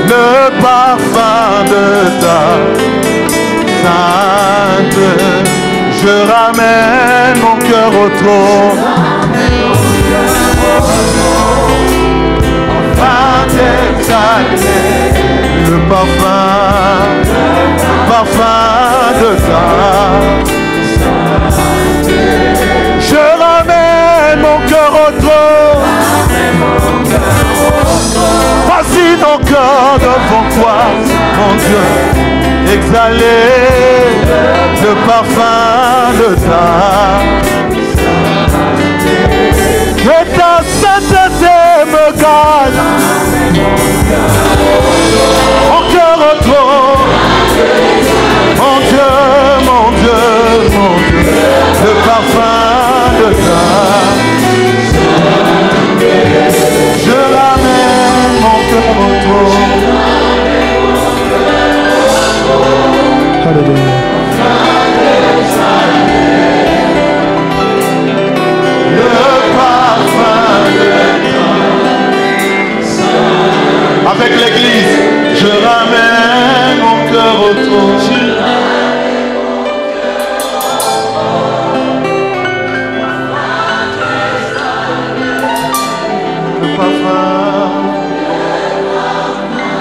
le parfum de ta sainte. Je ramène mon cœur au trône afin d'exhaler le parfum de ta sainte. Je ramène mon cœur au trône. Voici mon cœur devant toi, mon Dieu, exhaler le parfum de ta sainteté. Que ta sainteté me garde. Mon cœur au trône. Mon Dieu, mon Dieu, mon Dieu, le parfum de ta sainteté. Je ramène mon cœur au trône. Alléluia. Le parfum de ta sainteté. Avec l'église, je ramène mon cœur au trône.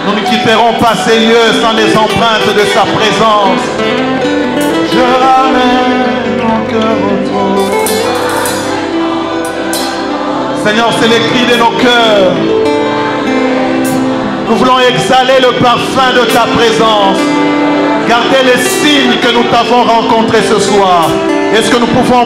Nous ne quitterons pas ces lieux sans les empreintes de sa présence. Je ramène mon cœur au trône. Seigneur, c'est les cris de nos cœurs. Nous voulons exhaler le parfum de ta présence. Gardez les signes que nous t'avons rencontrés ce soir. Est-ce que nous pouvons...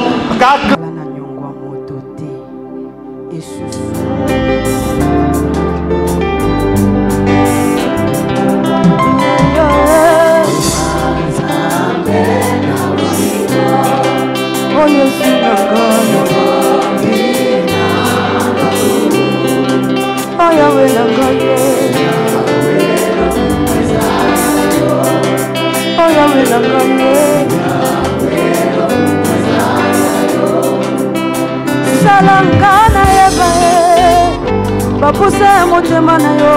Salangana yebae bapuse motema na yo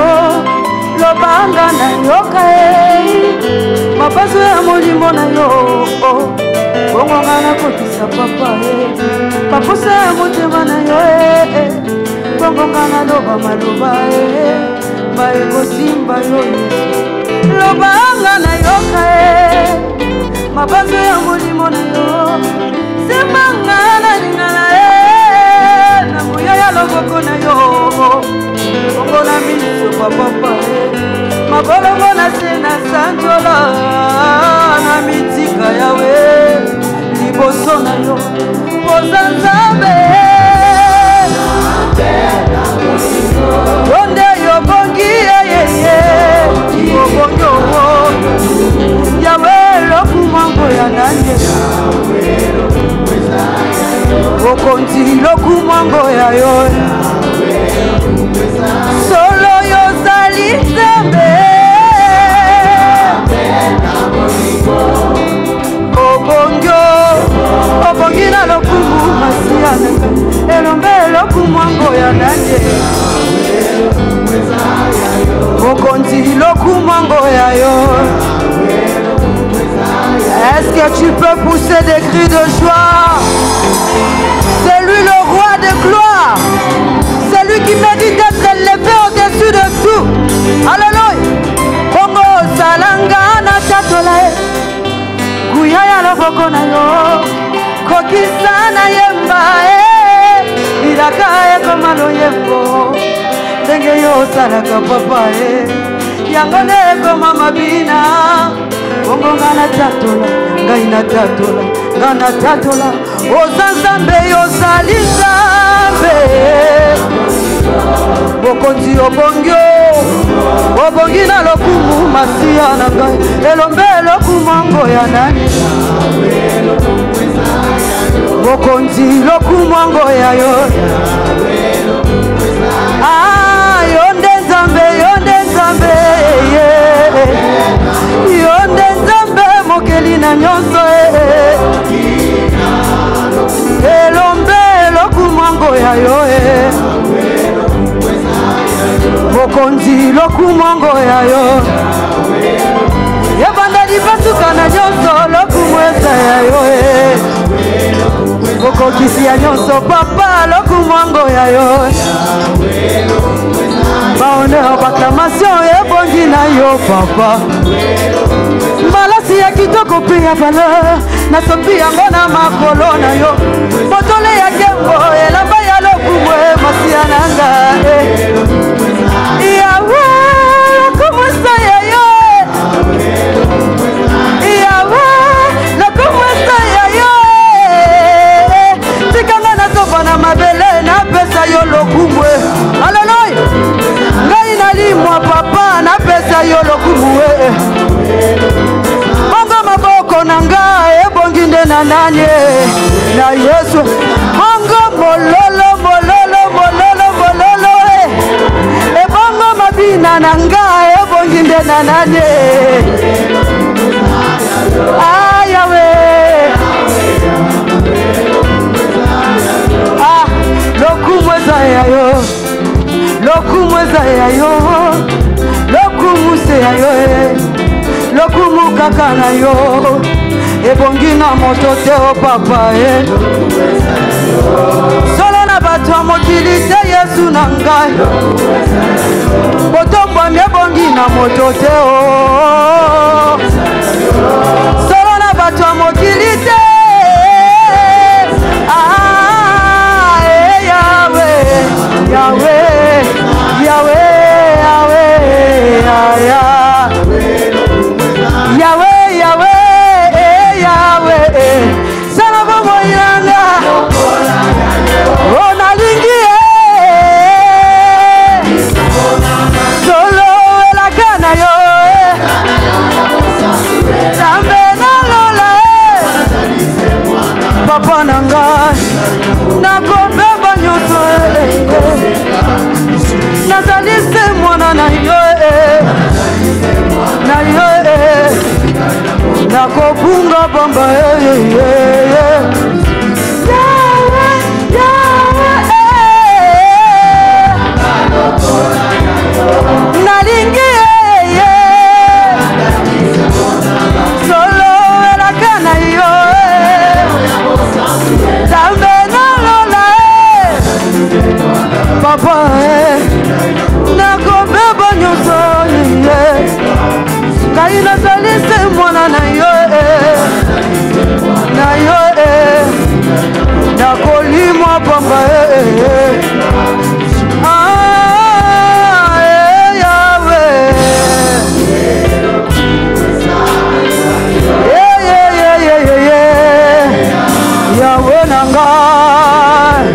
lobanga na yo kae mapaso ya molimo na yo bongonga na kotisa papa bapuse motema na yo bongonga na loba maloba bae kosimba yo lobanga na yo kae mapaso ya molimo na yo semanga na lingana loboko na yo bongo na miso papa mabolongo na se na sanjola na mitika yawe liboso na yo poza nzambe onde yo bongi yeye obongo yawe lokumango ya nanje okonzi lokumango ya yo solo yo zali nzambe obongi na lokumu masiana elombe lokumango ya nanje okonzi lokumango ya yo. Est-ce que tu peux pousser des cris de joie? C'est lui le roi de gloire. C'est lui qui mérite d'être élevé au-dessus de tout. Alléluia. Kongo salanga na chatola Guya ya loboko na yo kokisa na yemba ilaka komalo yembo ndenge yo salaka papa yango ne koma mabina bongo ngana tatola ngai na tatola ngana tatola ozanzambe yozali nzambe bokonzi obongi na lokumu masiya na ngai elombe lokumango ya nani bokonzi lokumango ya yo yonde nzambe yonde nzambe mokeli na nyonso ya yo mokonzi lokumongo ya yo ebanda lipasuka na nyonso lokumweza ya yo okokisi ya nyonso papa lokumongo ya yo bahonneur bacclamation ebongi na yo papa malasi ya kitoko mpe ya valeur nasopi yango na makolo na yo botole ya gembo elamba ya lokumwe masiya na nga yawe lokumwesa ya yo yawe lokumwesa ya yo tikanga nasopa na mabele napesa yo lokumwe aleluya ngai nalimwa papa napesa yo lokumwe bongo maboko na ngai ebongi nde na nanye na Yesu bongo mololo mololo mololo mololo ebongo mabina na ngai ebongi nde na nanye ayawe lokumweza ya yo lokumweza ya yo lokumuse ya yo lokumu kaka na yo ebongi na moto te o papa solo na bato ya mokili te Yesu na ngai botombwami ebongi na moto te o solo na bato ya mokili te yawe yawe yawe yawe yawe yawe yawe sana bomo yanga ona lingi solo la kana yo tambe na lola papa nanga na kobeba nyoto nazali se mwana na yo na yo nakobunga bamba nalingi solo elaka na yo tambe nalola papa nakobeba nyonso ngai nazali se mwana na yo na yo nakolimwa pamba yawe yawe na ngai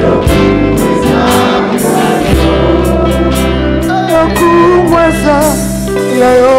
lokumweza ya yo